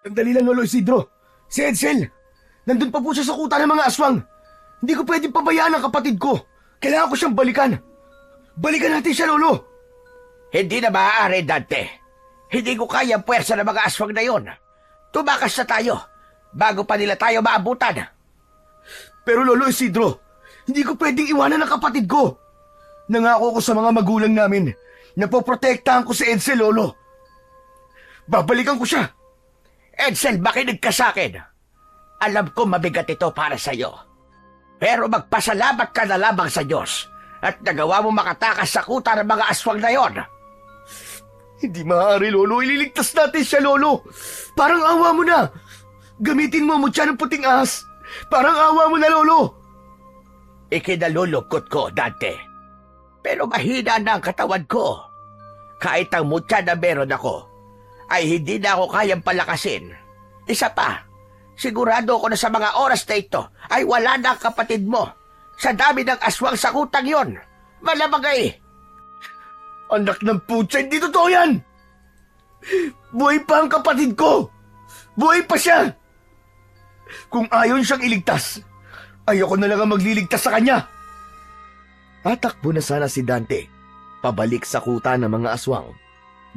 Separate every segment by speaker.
Speaker 1: Sandali lang, Lolo Isidro. Si Edsel, nandun pa po siya sa kuta ng mga aswang. Hindi ko pwedeng pabayaan ang kapatid ko. Kailangan ko siyang balikan. Balikan natin siya, Lolo.
Speaker 2: Hindi na maaari, Dante. Hindi ko kaya ang puwersa ng mga aswang na yon. Tumakas na tayo bago pa nila tayo maabutan.
Speaker 1: Pero Lolo Isidro, hindi ko pwedeng iwanan ang kapatid ko. Nangako ko sa mga magulang namin na poprotektahan ko si Edsel, Lolo. Babalikan ko siya.
Speaker 2: Edsel, makinig ka sa akin. Alam ko mabigat ito para sa'yo. Pero magpasalamat ka na lamang sa Diyos at nagawa mo makatakas sa kuta ng mga aswang na yon.
Speaker 1: Hindi maaari, Lolo. Ililigtas natin siya, Lolo. Parang awa mo na. Gamitin mo mutya ng puting ahas. Parang awa mo na, Lolo.
Speaker 2: Ikinalulungkot ko, Dante. Pero mahina na ang katawan ko. Kahit ang mutya na meron ako, ay hindi na ako kayang palakasin. Isa pa, sigurado ako na sa mga oras na ito ay wala na ang kapatid mo. Sa dami ng aswang sa kutang yon. Malamang ay.
Speaker 1: Anak ng putya, hindi totoo yan. Buhay pa ang kapatid ko. Buhay pa siya. Kung ayon siyang iligtas, ayoko na lang ang magliligtas sa kanya. Tatakbo na sana si Dante, pabalik sa kuta ng mga aswang,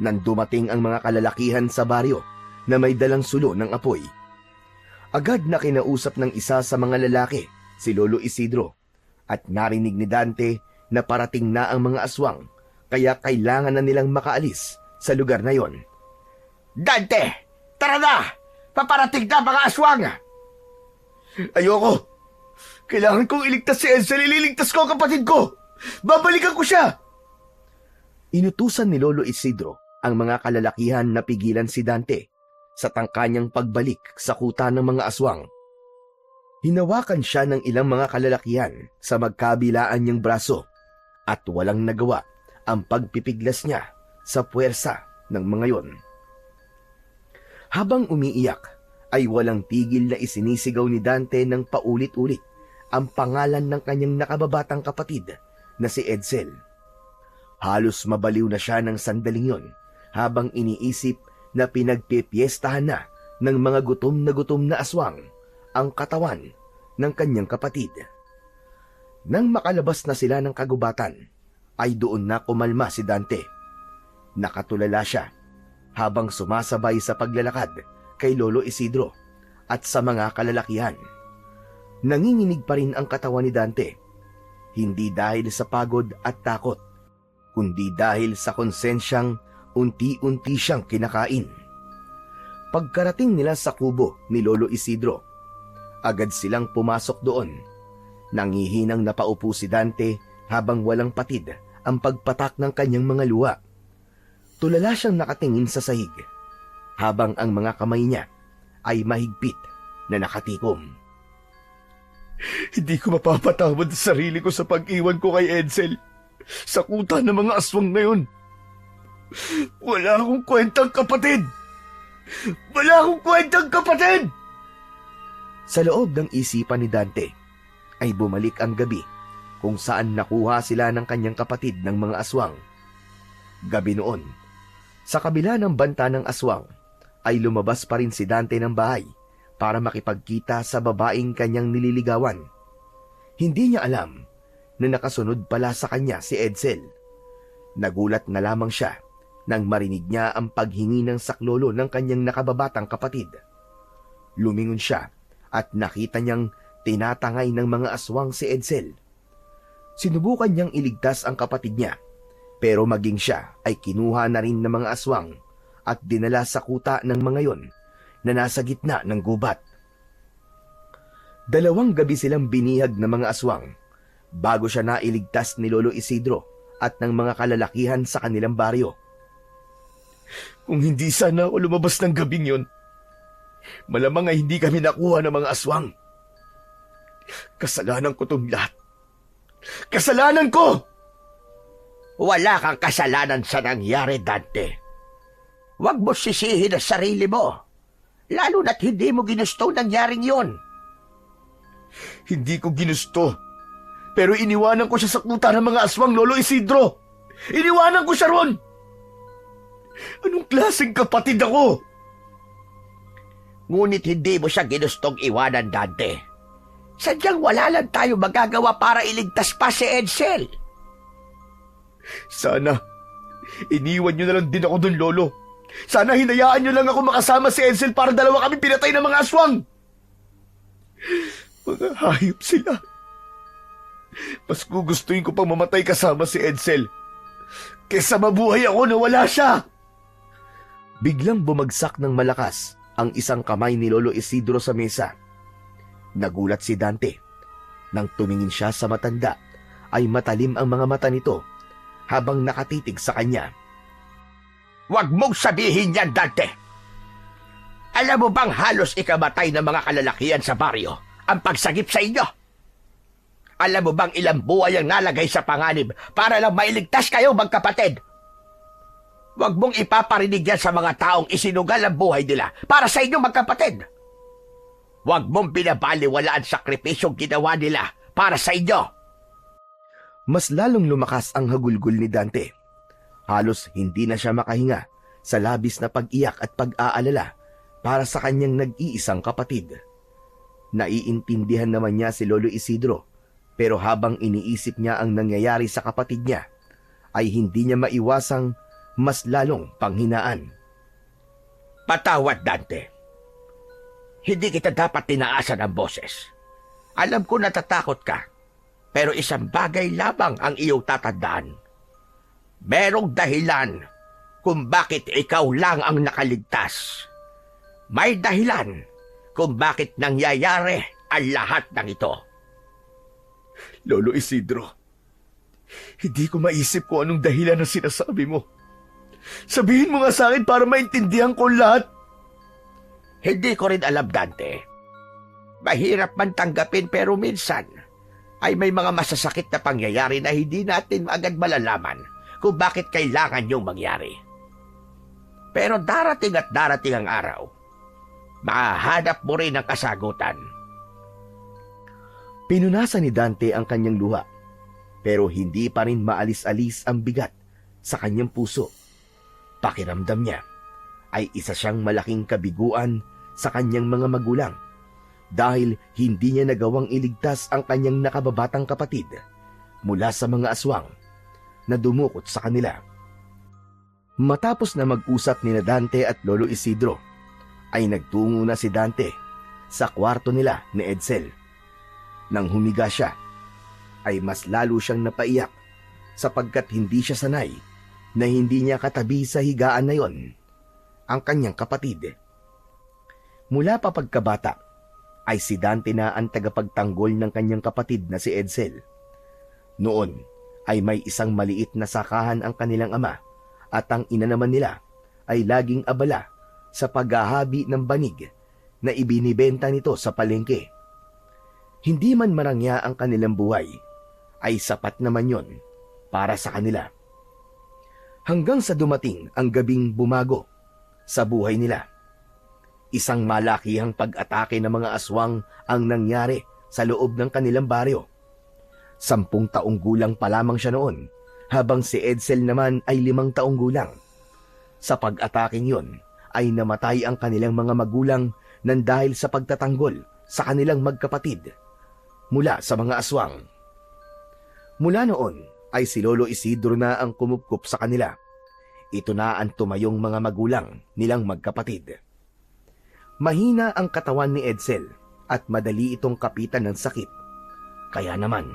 Speaker 1: nang dumating ang mga kalalakihan sa baryo na may dalang sulo ng apoy. Agad na kinausap ng isa sa mga lalaki, si Lolo Isidro, at narinig ni Dante na parating na ang mga aswang, kaya kailangan na nilang makaalis sa lugar na yon.
Speaker 2: Dante, tara na! Paparating na mga aswang!
Speaker 1: Ayoko! Kailangan kong iligtas si Edsel. Ililigtas ko ang kapatid ko! Babalikan ko siya! Inutusan ni Lolo Isidro ang mga kalalakihan na pigilan si Dante sa tangkanyang pagbalik sa kuta ng mga aswang. Hinawakan siya ng ilang mga kalalakihan sa magkabilaan niyang braso at walang nagawa ang pagpipiglas niya sa puwersa ng mga yon. Habang umiiyak, ay walang tigil na isinisigaw ni Dante ng paulit-ulit ang pangalan ng kanyang nakababatang kapatid na si Edsel. Halos mabaliw na siya ng sandaling yon habang iniisip na pinagpipiestahan na ng mga gutom na aswang ang katawan ng kanyang kapatid. Nang makalabas na sila ng kagubatan, ay doon na kumalma si Dante. Nakatulala siya habang sumasabay sa paglalakad kay Lolo Isidro at sa mga kalalakihan. Nanginginig pa rin ang katawan ni Dante, hindi dahil sa pagod at takot, kundi dahil sa konsensyang unti-unti siyang kinakain. Pagkarating nila sa kubo ni Lolo Isidro, agad silang pumasok doon. Nangihinang napaupo si Dante habang walang patid ang pagpatak ng kanyang mga luha. Tulala siyang nakatingin sa sahig, habang ang mga kamay niya ay mahigpit na nakatikom. Hindi ko mapapatawad sa sarili ko sa pag-iwan ko kay Edsel sa kuta ng mga aswang na yun. Wala akong kwentang kapatid! Wala akong kwentang kapatid! Sa loob ng isipan ni Dante ay bumalik ang gabi kung saan nakuha sila ng kanyang kapatid ng mga aswang. Gabi noon, sa kabila ng banta ng aswang, ay lumabas pa rin si Dante ng bahay para makipagkita sa babaeng kanyang nililigawan. Hindi niya alam na nakasunod pala sa kanya si Edsel. Nagulat na lamang siya nang marinig niya ang paghingi ng saklolo ng kanyang nakababatang kapatid. Lumingon siya at nakita niyang tinatangay ng mga aswang si Edsel. Sinubukan niyang iligtas ang kapatid niya, pero maging siya ay kinuha na rin ng mga aswang at dinala sa kuta ng mga yon na nasa gitna ng gubat. 2 gabi silang binihag ng mga aswang bago siya nailigtas ni Lolo Isidro at ng mga kalalakihan sa kanilang baryo. Kung hindi sana ako lumabas ng gabing yon, malamang ay hindi kami nakuha ng mga aswang. Kasalanan ko itong lahat. Kasalanan ko!
Speaker 2: Wala kang kasalanan sa nangyari, Dante. Huwag mo sisihin ang sarili mo, lalo na't hindi mo ginusto nangyaring yon.
Speaker 1: Hindi ko ginusto, pero iniwanan ko siya sa kuta ng mga aswang, Lolo Isidro. Iniwanan ko siya ron. Anong klaseng kapatid ako?
Speaker 2: Ngunit hindi mo siya ginustong iwanan, Dante. Sadyang wala lang tayo magagawa para iligtas pa si Edsel.
Speaker 1: Sana, iniwan niyo na lang din ako dun, Lolo. Sana hinayaan niyo lang ako makasama si Edsel para dalawa kami pinatay ng mga aswang. Mga hayop sila. Mas gugustuhin ko pang mamatay kasama si Edsel kesa mabuhay ako na wala siya. Biglang bumagsak ng malakas ang isang kamay ni Lolo Isidro sa mesa. Nagulat si Dante. Nang tumingin siya sa matanda, ay matalim ang mga mata nito habang nakatitig sa kanya.
Speaker 2: Huwag mong sabihin yan, Dante. Alam mo bang halos ikamatay ng mga kalalakihan sa baryo ang pagsagip sa inyo? Alam mo bang ilang buhay ang nalagay sa panganib para lang mailigtas kayo, magkapatid? Huwag mong ipaparinig yan sa mga taong isinugal ang buhay nila para sa inyo, magkapatid. Huwag mong binabaliwala ang sakripisyong ginawa nila para sa inyo.
Speaker 1: Mas lalong lumakas ang hagulgol ni Dante. Halos hindi na siya makahinga sa labis na pag-iyak at pag-aalala para sa kanyang nag-iisang kapatid. Naiintindihan naman niya si Lolo Isidro, pero habang iniisip niya ang nangyayari sa kapatid niya, ay hindi niya maiwasang mas lalong panghinaan.
Speaker 2: Patawad, Dante. Hindi kita dapat tinaasan ang boses. Alam ko natatakot ka, pero isang bagay lamang ang iyong tatandaan. Merong dahilan kung bakit ikaw lang ang nakaligtas. May dahilan kung bakit nangyayari ang lahat ng ito.
Speaker 1: Lolo Isidro, hindi ko maisip kung anong dahilan ng sinasabi mo. Sabihin mo nga sa akin para maintindihan ko lahat.
Speaker 2: Hindi ko rin alam, Dante. Mahirap man tanggapin pero minsan ay may mga masasakit na pangyayari na hindi natin agad malalaman kung bakit kailangan yung mangyari. Pero darating at darating ang araw, mahahanap mo rin ang kasagutan.
Speaker 1: Pinunasan ni Dante ang kanyang luha, pero hindi pa rin maalis-alis ang bigat sa kanyang puso. Pakiramdam niya ay isa siyang malaking kabiguan sa kanyang mga magulang dahil hindi niya nagawang iligtas ang kanyang nakababatang kapatid mula sa mga aswang na dumukot sa kanila. Matapos na mag-usap ni Dante at Lolo Isidro, ay nagtungo na si Dante sa kwarto nila ni Edsel. Nang humiga siya, ay mas lalo siyang napaiyak sapagkat hindi siya sanay na hindi niya katabi sa higaan na yon ang kanyang kapatid. Mula pa pagkabata, ay si Dante na ang tagapagtanggol ng kanyang kapatid na si Edsel. Noon ay may isang maliit na sakahan ang kanilang ama at ang ina naman nila ay laging abala sa paghahabi ng banig na ibinibenta nito sa palengke. Hindi man marangya ang kanilang buhay, ay sapat naman yon para sa kanila. Hanggang sa dumating ang gabing bumago sa buhay nila. Isang malakihang pag-atake ng mga aswang ang nangyari sa loob ng kanilang baryo. 10 taong gulang pa lamang siya noon, habang si Edsel naman ay 5 taong gulang. Sa pag-ataking yon, ay namatay ang kanilang mga magulang nang dahil sa pagtatanggol sa kanilang magkapatid mula sa mga aswang. Mula noon ay si Lolo Isidro na ang kumupkup sa kanila. Ito na ang tumayong mga magulang nilang magkapatid. Mahina ang katawan ni Edsel at madali itong kapitan ng sakit. Kaya naman,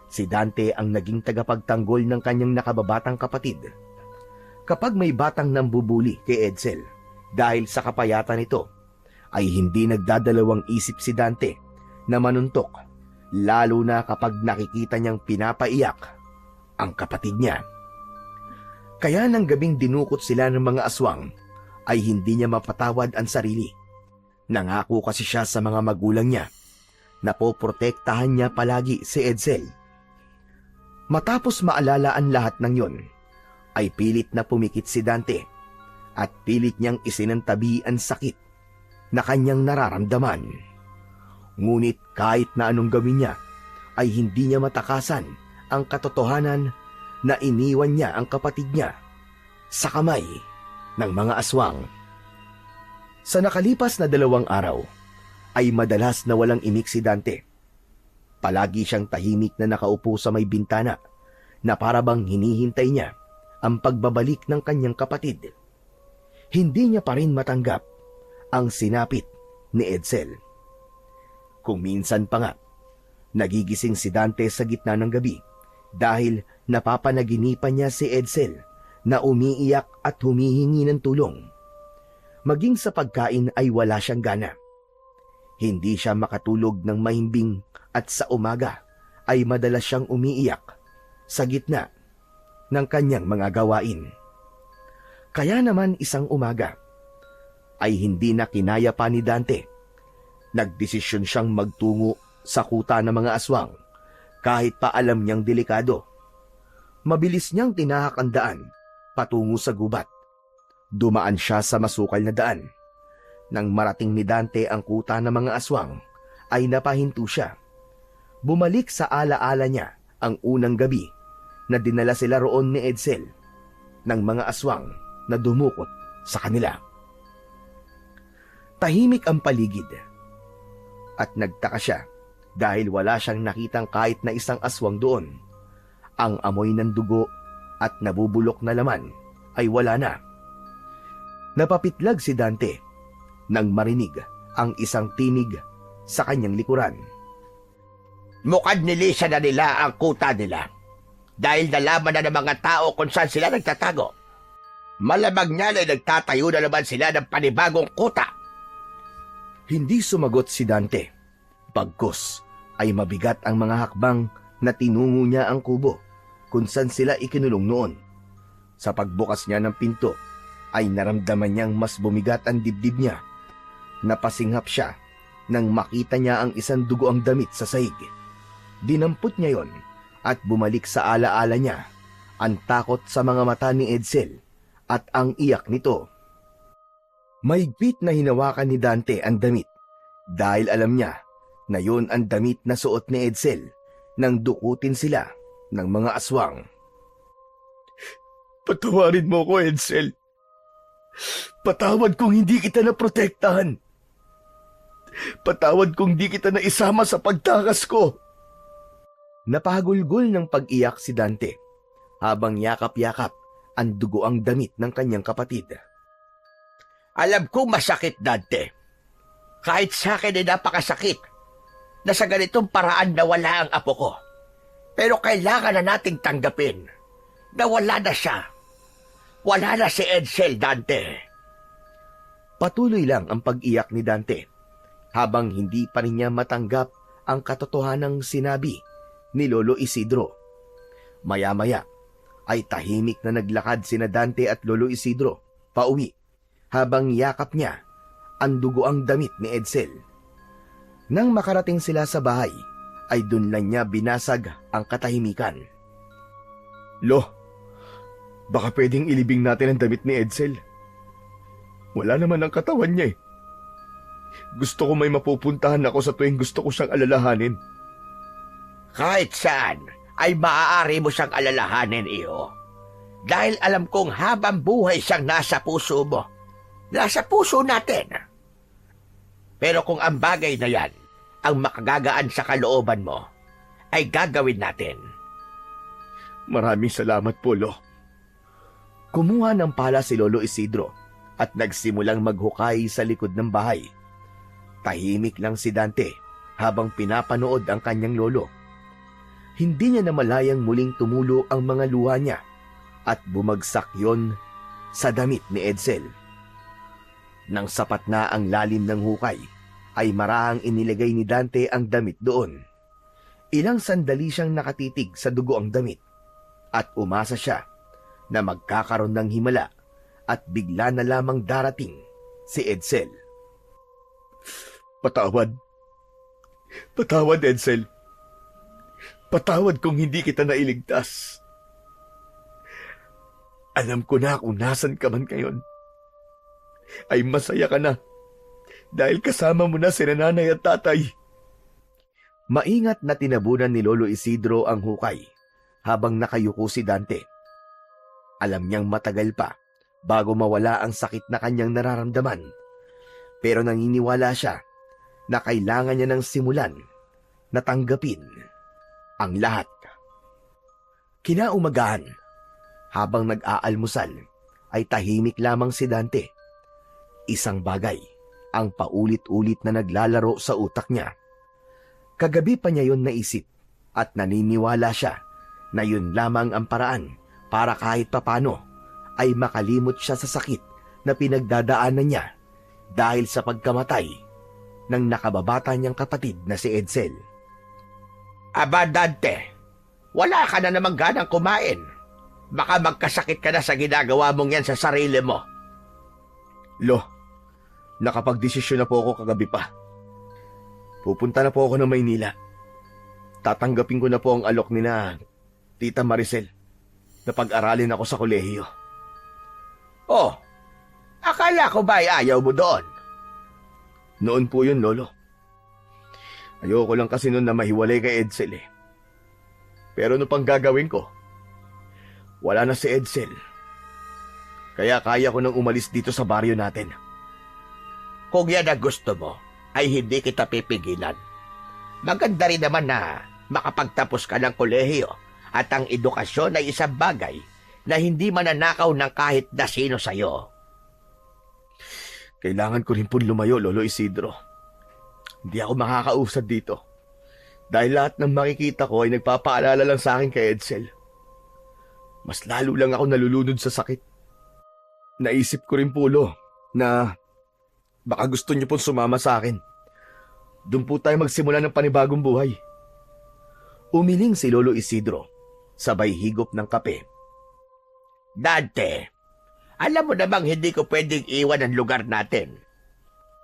Speaker 1: si Dante ang naging tagapagtanggol ng kanyang nakababatang kapatid. Kapag may batang nambubuli kay Edsel dahil sa kapayatan nito, ay hindi nagdadalawang isip si Dante na manuntok, lalo na kapag nakikita niyang pinapaiyak ang kapatid niya. Kaya nang gabing dinukot sila ng mga aswang, ay hindi niya mapatawad ang sarili. Nangako kasi siya sa mga magulang niya na poprotektahan niya palagi si Edsel. Matapos maalala ang lahat ng yon, ay pilit na pumikit si Dante at pilit niyang isinantabi ang sakit na kanyang nararamdaman. Ngunit kahit na anong gawin niya, ay hindi niya matakasan ang katotohanan na iniwan niya ang kapatid niya sa kamay ng mga aswang. Sa nakalipas na 2 araw, ay madalas na walang imik si Dante. Palagi siyang tahimik na nakaupo sa may bintana na parabang hinihintay niya ang pagbabalik ng kanyang kapatid. Hindi niya pa rin matanggap ang sinapit ni Edsel. Kung minsan pa nga, nagigising si Dante sa gitna ng gabi dahil napapanaginipan niya si Edsel na umiiyak at humihingi ng tulong. Maging sa pagkain ay wala siyang gana. Hindi siya makatulog ng mahimbing at sa umaga ay madalas siyang umiiyak sa gitna ng kanyang mga gawain. Kaya naman isang umaga ay hindi na kinaya pa ni Dante. Nagdesisyon siyang magtungo sa kuta ng mga aswang kahit pa alam niyang delikado. Mabilis niyang tinahak ang daan patungo sa gubat. Dumaan siya sa masukal na daan. Nang marating ni Dante ang kuta ng mga aswang, ay napahinto siya. Bumalik sa alaala niya ang unang gabi na dinala sila roon ni Edsel ng mga aswang na dumukot sa kanila. Tahimik ang paligid at nagtaka siya dahil wala siyang nakitang kahit na isang aswang doon. Ang amoy ng dugo at nabubulok na laman ay wala na. Napapitlag si Dante nang marinig ang isang tinig sa kanyang likuran.
Speaker 2: Mukhang nilisa na nila ang kuta nila dahil nalaman na ng mga tao kung saan sila nagtatago. Malamang niya ay nagtatayo na naman sila ng panibagong kuta.
Speaker 1: Hindi sumagot si Dante. Bagkus ay mabigat ang mga hakbang na tinungo niya ang kubo kung saan sila ikinulong noon. Sa pagbukas niya ng pinto, ay naramdaman niyang mas bumigat ang dibdib niya. Napasinghap siya nang makita niya ang isang dugoang damit sa sahig. Dinampot niya yon at bumalik sa alaala niya ang takot sa mga mata ni Edsel at ang iyak nito. Mahigpit na hinawakan ni Dante ang damit dahil alam niya na yon ang damit na suot ni Edsel nang dukutin sila ng mga aswang. Patawarin mo ko, Edsel. Patawad kung hindi kita naprotektahan. Patawad kung di kita naisama sa pagtakas ko. Napahagulgol ng pag-iyak si Dante habang yakap-yakap ang dugoang damit ng kanyang kapatid.
Speaker 2: Alam kong masakit, Dante. Kahit sa akin ay napakasakit na sa ganitong paraan nawala ang apo ko. Pero kailangan na nating tanggapin na wala na siya. Wala na si Edsel, Dante.
Speaker 1: Patuloy lang ang pag-iyak ni Dante habang hindi pa rin niya matanggap ang katotohanang sinabi ni Lolo Isidro. Maya-maya ay tahimik na naglakad sina Dante at Lolo Isidro pauwi habang yakap niya ang dugoang damit ni Edsel. Nang makarating sila sa bahay, ay dun lang niya binasag ang katahimikan. Lo, baka pwedeng ilibing natin ang damit ni Edsel. Wala naman ang katawan niya eh. Gusto ko may mapupuntahan ako sa tuwing gusto ko siyang alalahanin.
Speaker 2: Kahit saan ay maaari mo siyang alalahanin, iho. Dahil alam kong habang buhay siyang nasa puso mo. Nasa puso natin. Pero kung ang bagay na yan ang makagagaan sa kalooban mo, ay gagawin natin.
Speaker 1: Maraming salamat po, Lo. Kumuha ng pala si Lolo Isidro at nagsimulang maghukay sa likod ng bahay. Tahimik lang si Dante habang pinapanood ang kanyang lolo. Hindi niya namalayang muling tumulo ang mga luha niya at bumagsak yon sa damit ni Edsel. Nang sapat na ang lalim ng hukay, ay marahang inilagay ni Dante ang damit doon. Ilang sandali siyang nakatitig sa dugo ang damit at umasa siya na magkakaroon ng himala at bigla na lamang darating si Edsel. Patawad. Patawad, Edsel. Patawad kung hindi kita nailigtas. Alam ko na kung nasan ka man ngayon. Ay masaya ka na dahil kasama mo na si nanay at tatay. Maingat na tinabunan ni Lolo Isidro ang hukay habang nakayuko si Dante. Alam niyang matagal pa bago mawala ang sakit na kanyang nararamdaman. Pero naniniwala siya na kailangan niya ng simulan na tanggapin ang lahat. Kinaumagahan, habang nag-aalmusal, ay tahimik lamang si Dante. Isang bagay ang paulit-ulit na naglalaro sa utak niya. Kagabi pa niya yon naisip at naniniwala siya na yun lamang ang paraan para kahit papano ay makalimot siya sa sakit na pinagdadaanan niya dahil sa pagkamatay ng nakababata niyang kapatid na si Edsel.
Speaker 2: Aba, Dante, wala ka na namang ganang kumain. Baka magkasakit ka na sa ginagawa mong yan sa sarili mo.
Speaker 1: Lo, nakapagdesisyon na po ako kagabi pa. Pupunta na po ako ng Maynila. Tatanggapin ko na po ang alok ni na Tita Maricel na pag-aralin ako sa kolehiyo.
Speaker 2: Oh, akala ko ba ay ayaw mo doon?
Speaker 1: Noon po yun, Lolo. Ayoko lang kasi noon na mahiwalay kay Edsel eh. Pero ano pang gagawin ko? Wala na si Edsel. Kaya kaya ko nang umalis dito sa baryo natin.
Speaker 2: Kung yan ang gusto mo, ay hindi kita pipigilan. Maganda rin naman na makapagtapos ka ng kolehiyo at ang edukasyon ay isang bagay na hindi mananakaw ng kahit na sino sa'yo.
Speaker 1: Kailangan ko rin po lumayo, Lolo Isidro. Hindi ako makakausad dito. Dahil lahat ng makikita ko ay nagpapaalala lang sa akin kay Edsel. Mas lalo lang ako nalulunod sa sakit. Naisip ko rin po, Lo, na baka gusto niyo pong sumama sa akin. Doon po tayo magsimula ng panibagong buhay. Umiling si Lolo Isidro, sabay higop ng kape.
Speaker 2: Dante, alam mo namang hindi ko pwedeng iwan ang lugar natin.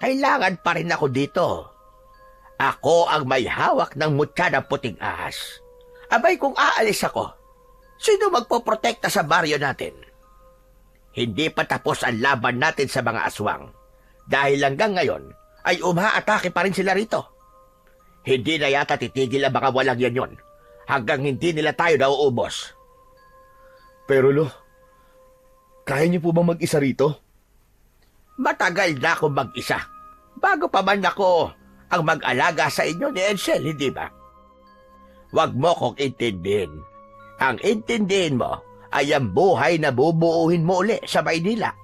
Speaker 2: Kailangan pa rin ako dito. Ako ang may hawak ng mutya ng puting ahas. Abay kung aalis ako, sino magpoprotekta sa baryo natin? Hindi pa tapos ang laban natin sa mga aswang. Dahil hanggang ngayon, ay umaatake pa rin sila rito. Hindi na yata titigil ang mga walang yan yon hanggang hindi nila tayo nauubos.
Speaker 1: Pero Lo, kaya niyo po bang mag-isa rito?
Speaker 2: Matagal na ako mag-isa. Bago pa man ako ang mag-alaga sa inyo ni Edsel, hindi ba? Huwag mo kong intindihin. Ang intindihin mo ay ang buhay na bubuuhin mo uli sa Maynila.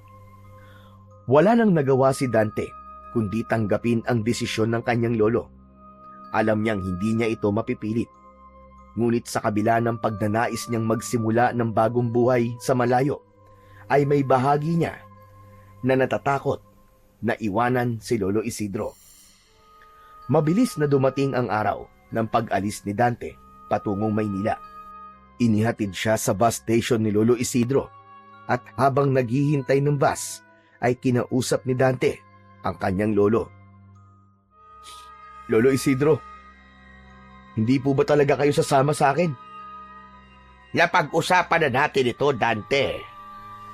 Speaker 1: Wala nang nagawa si Dante kundi tanggapin ang desisyon ng kanyang lolo. Alam niyang hindi niya ito mapipilit. Ngunit sa kabila ng pagnanais niyang magsimula ng bagong buhay sa malayo, ay may bahagi niya na natatakot na iwanan si Lolo Isidro. Mabilis na dumating ang araw ng pag-alis ni Dante patungong Maynila. Inihatid siya sa bus station ni Lolo Isidro at habang naghihintay ng bus ay kinausap ni Dante ang kanyang lolo. Lolo Isidro, hindi po ba talaga kayo sasama sa akin?
Speaker 2: Napag-usapan na natin ito, Dante.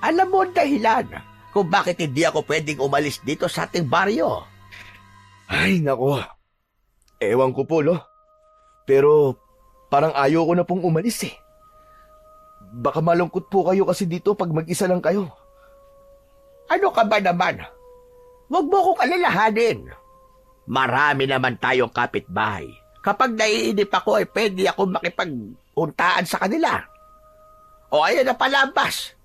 Speaker 2: Alam mo ang dahilan kung bakit hindi ako pwedeng umalis dito sa ating baryo.
Speaker 1: Ay, nako. Ewan ko po, Lo. Pero parang ayaw ko na pong umalis eh. Baka malungkot po kayo kasi dito pag mag-isa lang kayo.
Speaker 2: Ano ka ba naman? Huwag mo kong alalahanin. Marami naman tayong kapitbahay. Kapag naiinip ako ay pwede akong makipag-untaan sa kanila. O ayan na pala ang bus.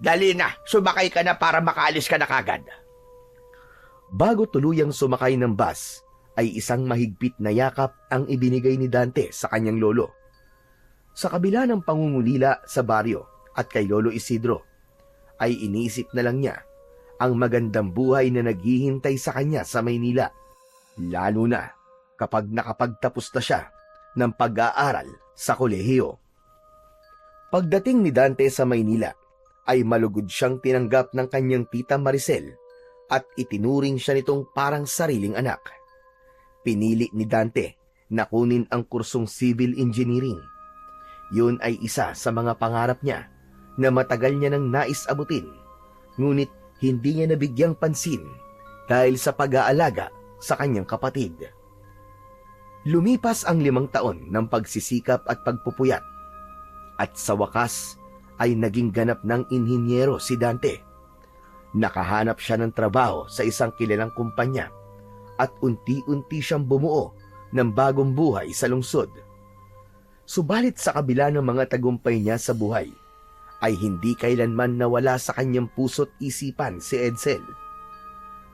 Speaker 2: Dali na, sumakay ka na para makaalis ka na kagad.
Speaker 1: Bago tuluyang sumakay ng bus, ay isang mahigpit na yakap ang ibinigay ni Dante sa kanyang lolo. Sa kabila ng pangungulila sa baryo at kay Lolo Isidro, ay iniisip na lang niya ang magandang buhay na naghihintay sa kanya sa Maynila, lalo na kapag nakapagtapos na siya ng pag-aaral sa kolehiyo. Pagdating ni Dante sa Maynila, ay malugod siyang tinanggap ng kanyang tita Maricel at itinuring siya nitong parang sariling anak. Pinili ni Dante na kunin ang kursong civil engineering. Yun ay isa sa mga pangarap niya na matagal niya nang nais abutin, ngunit hindi niya nabigyang pansin dahil sa pag-aalaga sa kanyang kapatid. Lumipas ang 5 taon ng pagsisikap at pagpupuyat, at sa wakas ay naging ganap ng inhinyero si Dante. Nakahanap siya ng trabaho sa isang kilalang kumpanya at unti-unti siyang bumuo ng bagong buhay sa lungsod. Subalit sa kabila ng mga tagumpay niya sa buhay, ay hindi kailanman nawala sa kanyang puso't isipan si Edsel.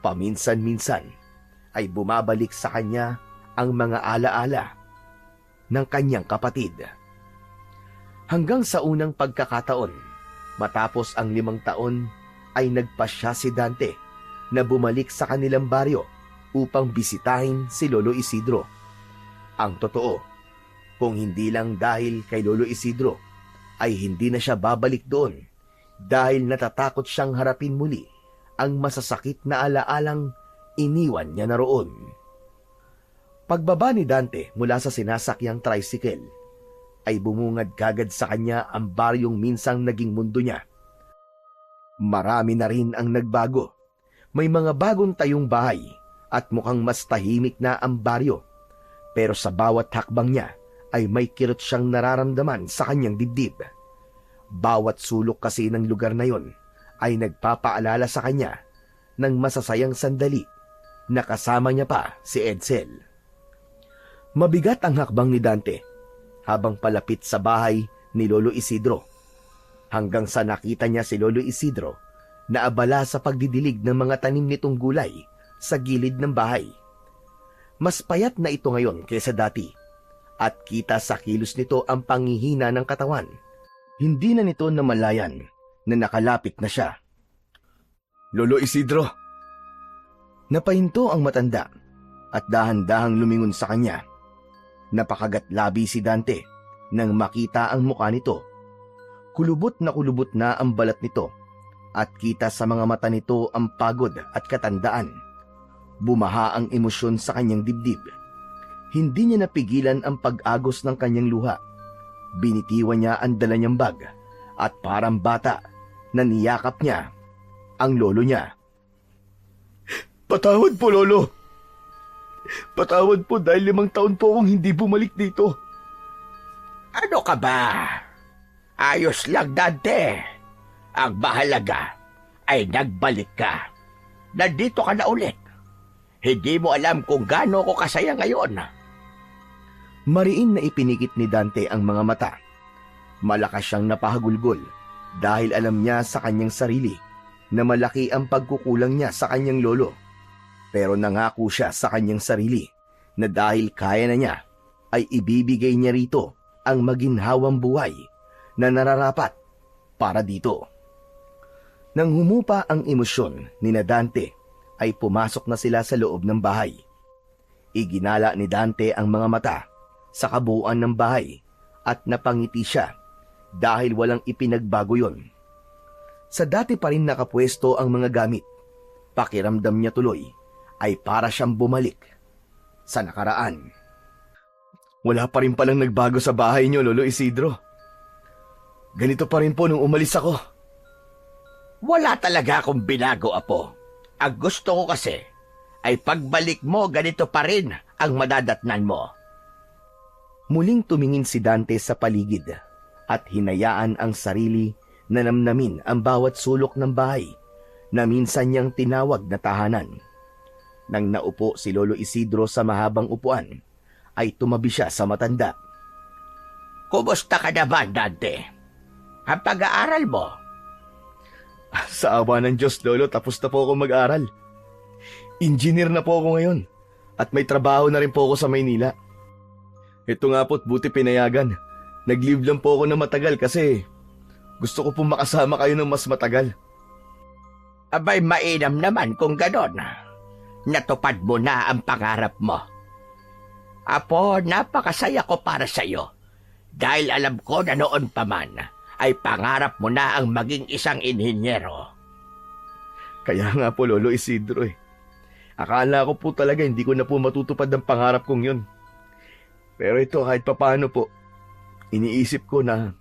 Speaker 1: Paminsan-minsan ay bumabalik sa kanya ang mga alaala ng kanyang kapatid. Hanggang sa unang pagkakataon, matapos ang 5 taon, ay nagpasya si Dante na bumalik sa kanilang baryo upang bisitahin si Lolo Isidro. Ang totoo, kung hindi lang dahil kay Lolo Isidro, ay hindi na siya babalik doon dahil natatakot siyang harapin muli ang masasakit na alaalang iniwan niya na roon. Pagbaba ni Dante mula sa sinasakyang tricycle, ay bumungad kagad sa kanya ang baryong minsang naging mundo niya. Marami na rin ang nagbago. May mga bagong tayong bahay at mukhang mas tahimik na ang baryo. Pero sa bawat hakbang niya ay may kirot siyang nararamdaman sa kanyang dibdib. Bawat sulok kasi ng lugar na yon ay nagpapaalala sa kanya ng masasayang sandali na kasama niya pa si Edsel. Mabigat ang hakbang ni Dante habang palapit sa bahay ni Lolo Isidro, hanggang sa nakita niya si Lolo Isidro na abala sa pagdidilig ng mga tanim nitong gulay sa gilid ng bahay. Mas payat na ito ngayon kaysa dati at kita sa kilos nito ang panghihina ng katawan. Hindi na nito namalayan na nakalapit na siya. "Lolo Isidro!" Napahinto ang matanda at dahan-dahang lumingon sa kanya. Napakagat-labi si Dante nang makita ang mukha nito. Kulubot na ang balat nito at kita sa mga mata nito ang pagod at katandaan. Bumaha ang emosyon sa kanyang dibdib. Hindi niya napigilan ang pag-agos ng kanyang luha. Binitiwan niya ang dala niyang bag at parang bata na niyakap niya ang lolo niya. "Patawad po, Lolo. Patawad po dahil 5 taon po akong hindi bumalik dito."
Speaker 2: Ano ka ba? Ayos lang, Dante. Ang mahalaga ay nagbalik ka. Nandito ka na ulit. Hindi mo alam kung gaano ko kasaya ngayon.
Speaker 1: Mariin na ipinikit ni Dante ang mga mata. Malakas siyang napahagulgol dahil alam niya sa kanyang sarili na malaki ang pagkukulang niya sa kanyang lolo. Pero nangako siya sa kanyang sarili na dahil kaya na niya, ay ibibigay niya rito ang maginhawang buhay na nararapat para dito. Nang humupa ang emosyon ni Dante, ay pumasok na sila sa loob ng bahay. Iginala ni Dante ang mga mata sa kabuuan ng bahay at napangiti siya dahil walang ipinagbago yon. Sa dati pa rin nakapwesto ang mga gamit. Pakiramdam niya tuloy ay para siyang bumalik sa nakaraan. "Wala pa rin palang nagbago sa bahay niyo, Lolo Isidro. Ganito pa rin po nung umalis ako."
Speaker 2: Wala talaga akong binago, Apo. Ang gusto ko kasi ay pagbalik mo ganito pa rin ang madadatnan mo.
Speaker 1: Muling tumingin si Dante sa paligid at hinayaan ang sarili na namnamin ang bawat sulok ng bahay na minsan niyang tinawag na tahanan. Nang naupo si Lolo Isidro sa mahabang upuan, ay tumabi siya sa matanda.
Speaker 2: Kumusta ka naman, Dante? Ang pag-aaral mo?
Speaker 1: "Sa awa ng Diyos, Lolo, tapos na po ako mag-aral. Engineer na po ako ngayon at may trabaho na rin po ako sa Maynila. Ito nga po't buti pinayagan. Nag-leave lang po ako na matagal kasi gusto ko pong makasama kayo ng mas matagal."
Speaker 2: Abay, mainam naman kung ganon. Natupad mo na ang pangarap mo. Apo, napakasaya ko para sa'yo. Dahil alam ko na noon pa man ay pangarap mo na ang maging isang inhinyero.
Speaker 1: Kaya nga po, Lolo Isidro Akala ko po talaga hindi ko na po matutupad ang pangarap kong yun. Pero ito kahit papaano po, iniisip ko na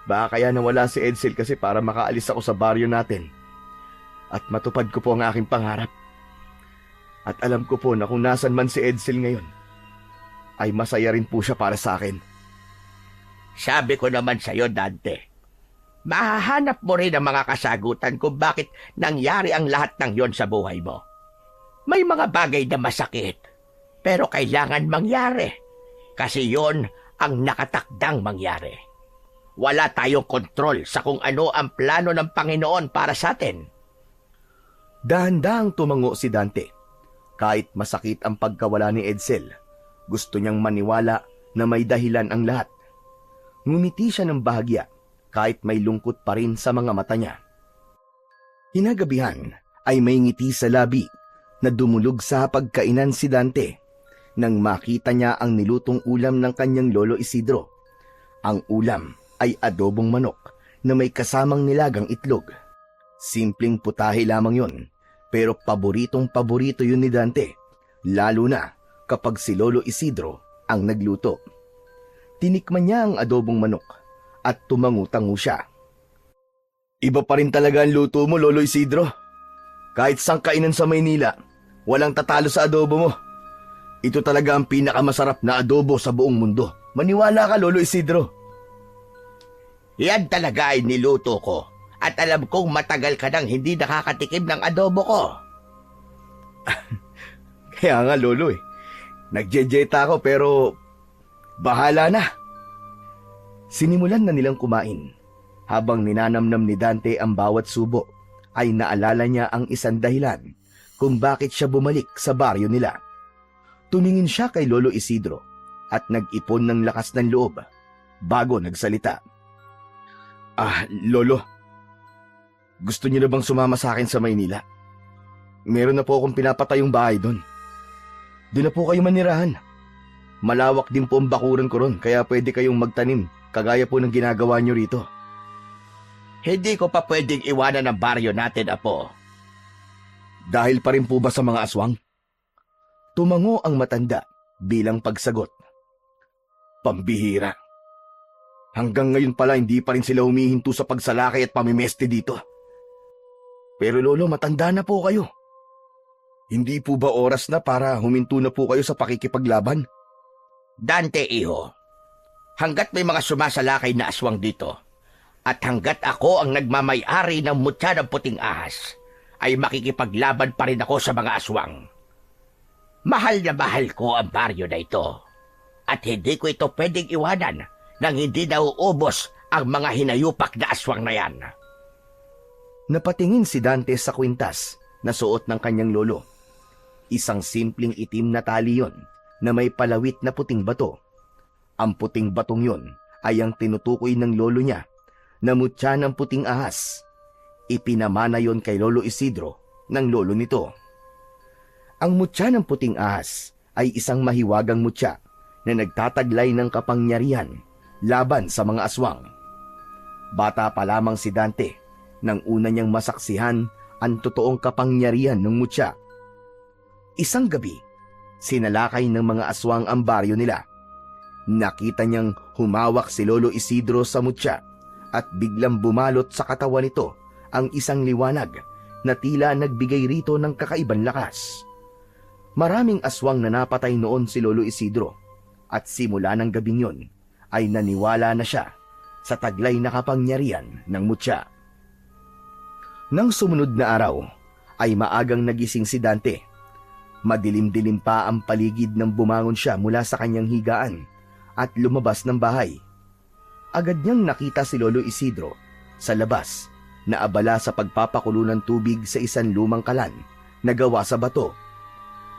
Speaker 1: baka kaya nawala si Edsel kasi para makaalis ako sa baryo natin at matupad ko po ang aking pangarap. At alam ko po na kung nasan man si Edsel ngayon, ay masaya rin po siya para sa akin.
Speaker 2: Sabi ko naman sa'yo, Dante, mahahanap mo rin ang mga kasagutan kung bakit nangyari ang lahat ng yon sa buhay mo. May mga bagay na masakit, pero kailangan mangyari. Kasi yon ang nakatakdang mangyari. Wala tayong kontrol sa kung ano ang plano ng Panginoon para sa atin.
Speaker 1: Dahan-dahang tumango si Dante. Kahit masakit ang pagkawala ni Edsel, gusto niyang maniwala na may dahilan ang lahat. Ngumiti siya ng bahagya kahit may lungkot pa rin sa mga mata niya. Hinagabihan ay may ngiti sa labi na dumulog sa pagkainan si Dante nang makita niya ang nilutong ulam ng kanyang lolo Isidro. Ang ulam ay adobong manok na may kasamang nilagang itlog. Simpleng putahe lamang yon, pero paboritong-paborito yun ni Dante, lalo na kapag si Lolo Isidro ang nagluto. Tinikman niya ang adobong manok at tumangu-tangu siya. Iba pa rin talaga ang luto mo, Lolo Isidro. Kahit sang kainan sa Maynila, walang tatalo sa adobo mo. Ito talaga ang pinakamasarap na adobo sa buong mundo. Maniwala ka, Lolo Isidro.
Speaker 2: Yan talaga ay niluto ko. At alam kong matagal ka nang hindi nakakatikim ng adobo ko.
Speaker 1: Kaya nga, Lolo Nagjejeta ako pero bahala na. Sinimulan na nilang kumain. Habang ninanamnam ni Dante ang bawat subo, ay naalala niya ang isang dahilan kung bakit siya bumalik sa baryo nila. Tumingin siya kay Lolo Isidro at nag-ipon ng lakas ng loob bago nagsalita. Lolo, gusto niyo na bang sumama sa akin sa Maynila? Meron na po akong pinapatayong bahay doon. Doon na po kayo manirahan. Malawak din po ang bakuran ko ron, kaya pwede kayong magtanim, kagaya po ng ginagawa niyo rito.
Speaker 2: Hindi ko pa pwedeng iwanan ang baryo natin, Apo.
Speaker 1: Dahil pa rin po ba sa mga aswang? Tumango ang matanda bilang pagsagot. Pambihira. Hanggang ngayon pala hindi pa rin sila humihinto sa pagsalakay at pamimeste dito. Pero Lolo, matanda na po kayo. Hindi po ba oras na para huminto na po kayo sa pakikipaglaban?
Speaker 2: Dante, iho. Hanggat may mga sumasalakay na aswang dito, at hanggat ako ang nagmamay-ari ng mutya ng puting ahas, ay makikipaglaban pa rin ako sa mga aswang. Mahal na mahal ko ang baryo na ito, at hindi ko ito pwedeng iwanan nang hindi nauubos ang mga hinayupak na aswang na yan.
Speaker 1: Napatingin si Dante sa kwintas na suot ng kanyang lolo. Isang simpleng itim na tali yon na may palawit na puting bato. Ang puting batong yon ay ang tinutukoy ng lolo niya na mutya ng puting ahas. Ipinamana yon kay Lolo Isidro ng lolo nito. Ang mutya ng puting ahas ay isang mahiwagang mutya na nagtataglay ng kapangyarihan laban sa mga aswang. Bata pa lamang si Dante nang una niyang masaksihan ang totoong kapangyarihan ng mutya. Isang gabi, sinalakay ng mga aswang ang baryo nila. Nakita niyang humawak si Lolo Isidro sa mutya at biglang bumalot sa katawan nito ang isang liwanag na tila nagbigay rito ng kakaibang lakas. Maraming aswang na napatay noon si Lolo Isidro at simula ng gabing yon ay naniwala na siya sa taglay na kapangyarihan ng mutya. Nang sumunod na araw ay maagang nagising si Dante. Madilim-dilim pa ang paligid nang bumangon siya mula sa kanyang higaan at lumabas ng bahay. Agad niyang nakita si Lolo Isidro sa labas na abala sa pagpapakulo ng tubig sa isang lumang kalan na gawa sa bato.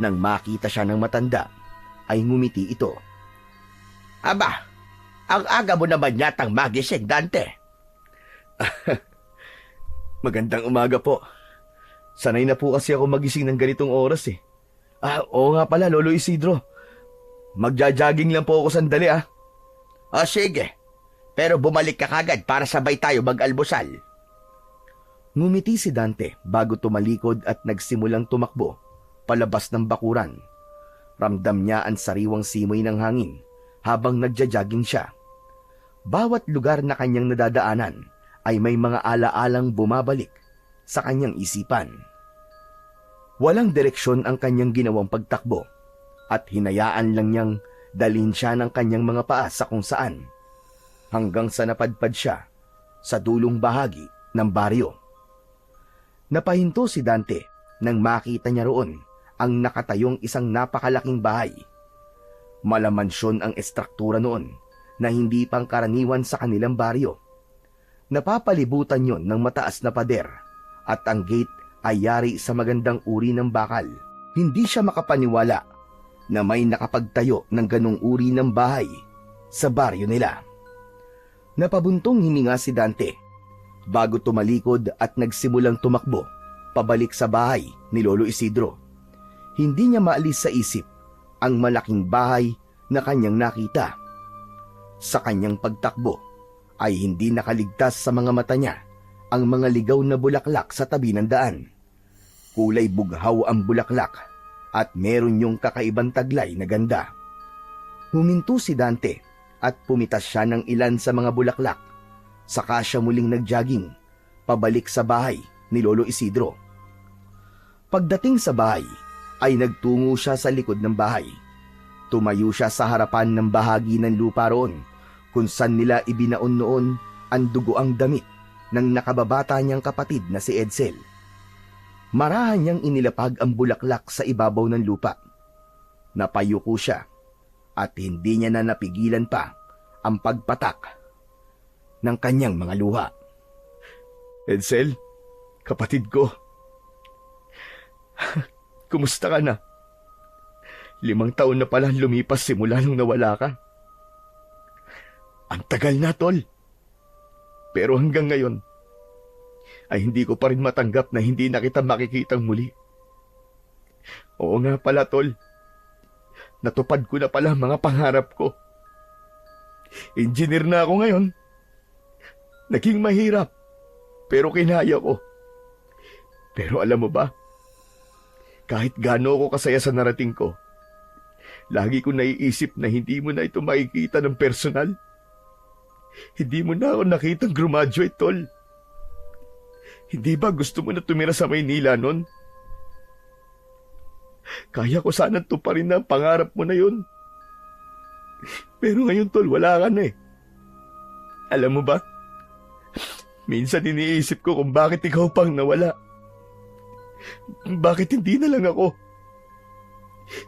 Speaker 1: Nang makita siya ng matanda, ay ngumiti ito.
Speaker 2: Aba, ang aga mo naman yatang magising, Dante.
Speaker 1: Magandang umaga po. Sanay na po kasi ako magising ng ganitong oras eh. Oo nga pala, Lolo Isidro. Magja-jogging lang po ako sandali
Speaker 2: O sige, pero bumalik ka kagad para sabay tayo mag-almusal.
Speaker 1: Ngumiti si Dante bago tumalikod at nagsimulang tumakbo palabas ng bakuran. Ramdam niya ang sariwang simoy ng hangin habang nagja-jogging siya. Bawat lugar na kanyang nadadaanan ay may mga alaalang bumabalik sa kanyang isipan. Walang direksyon ang kanyang ginawang pagtakbo at hinayaan lang niyang dalhin siya ng kanyang mga paa sa kung saan hanggang sa napadpad siya sa dulong bahagi ng baryo. Napahinto si Dante nang makita niya roon ang nakatayong isang napakalaking bahay. Malamansyon ang estruktura noon na hindi pangkaraniwan sa kanilang baryo. Napapalibutan yon ng mataas na pader at ang gate ay yari sa magandang uri ng bakal. Hindi siya makapaniwala na may nakapagtayo ng ganong uri ng bahay sa baryo nila. Napabuntong hininga si Dante bago tumalikod at nagsimulang tumakbo pabalik sa bahay ni Lolo Isidro. Hindi niya maalis sa isip ang malaking bahay na kanyang nakita. Sa kanyang pagtakbo ay hindi nakaligtas sa mga mata niya ang mga ligaw na bulaklak sa tabi ng daan. Kulay bughaw ang bulaklak at meron yung kakaibang taglay na ganda. Huminto si Dante at pumitas siya ng ilan sa mga bulaklak. Saka siya muling nagjogging pabalik sa bahay ni Lolo Isidro. Pagdating sa bahay ay nagtungo siya sa likod ng bahay. Tumayo siya sa harapan ng bahagi ng lupa roon kung saan nila ibinaon noon ang dugoang damit ng nakababata niyang kapatid na si Edsel. Marahan niyang inilapag ang bulaklak sa ibabaw ng lupa. Napayuko siya at hindi niya na napigilan pa ang pagpatak ng kanyang mga luha.
Speaker 3: Edsel, kapatid ko. Kumusta ka na? 5 taon na pala lumipas simula nung nawala ka. Ang tagal na, tol. Pero hanggang ngayon, ay hindi ko pa rin matanggap na hindi na kita makikitang muli. Oo nga pala, tol. Natupad ko na pala ang mga pangarap ko. Engineer na ako ngayon. Naging mahirap, pero kinaya ko. Pero alam mo ba, kahit gaano ako kasaya sa narating ko, lagi ko naiisip na hindi mo na ito makikita ng personal. Hindi mo na ako nakitang graduate, tol. Hindi ba gusto mo na tumira sa Maynila nun? Kaya ko sana tuparin na ang pangarap mo na yun. Pero ngayon, tol, wala ka na eh. Alam mo ba, minsan iniisip ko kung bakit ikaw pang nawala. Bakit hindi na lang ako?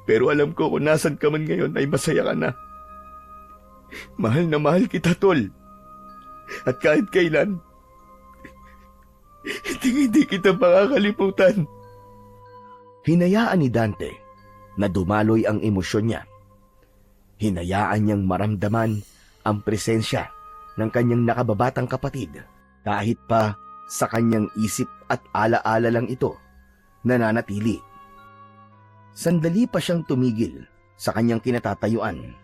Speaker 3: Pero alam ko kung nasan ka man ngayon ay masaya ka na. Mahal na mahal kita, tol. At kahit kailan, hindi kita makakalimutan.
Speaker 1: Hinayaan ni Dante na dumaloy ang emosyon niya. Hinayaan niyang maramdaman ang presensya ng kanyang nakababatang kapatid. Kahit pa sa kanyang isip at alaala lang ito nananatili. Sandali pa siyang tumigil sa kanyang kinatatayuan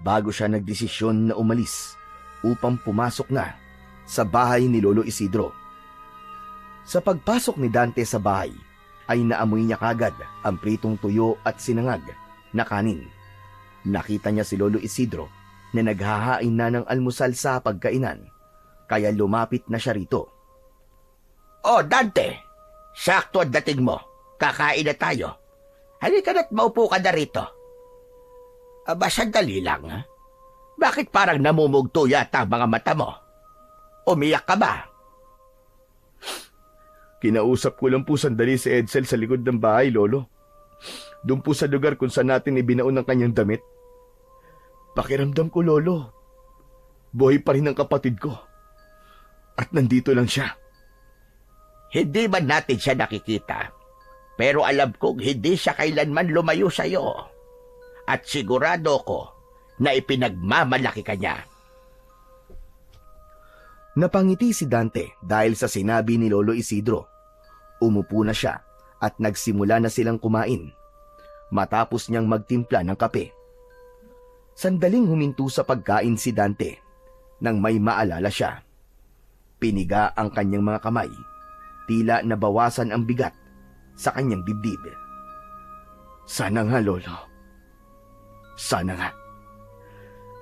Speaker 1: bago siya nagdesisyon na umalis upang pumasok na sa bahay ni Lolo Isidro. Sa pagpasok ni Dante sa bahay ay naamoy niya kagad ang pritong tuyo at sinangag na kanin. Nakita niya si Lolo Isidro na naghahain na ng almusal sa pagkainan, kaya lumapit na siya rito.
Speaker 2: Oh, Dante, sakto ang dating mo. Kakain na tayo. Halika na't maupo ka na rito. Aba, sandali lang, ha? Bakit parang namumugto yata ang mga mata mo? Umiyak ka ba?
Speaker 3: Kinausap ko lang po sandali si Edsel sa likod ng bahay, Lolo. Doon po sa lugar kung saan natin ibinaon ang kanyang damit. Pakiramdam ko, Lolo, buhay pa rin ang kapatid ko. At nandito lang siya.
Speaker 2: Hindi man natin siya nakikita, pero alam kong hindi siya kailanman lumayo sa'yo. At sigurado ko na ipinagmamalaki ka niya.
Speaker 1: Napangiti si Dante dahil sa sinabi ni Lolo Isidro. Umupo na siya at nagsimula na silang kumain. Matapos niyang magtimpla ng kape. Sandaling huminto sa pagkain si Dante nang may maalala siya. Piniga ang kanyang mga kamay. Tila nabawasan ang bigat sa kanyang dibdib.
Speaker 3: Sana nga, Lolo. Sana nga.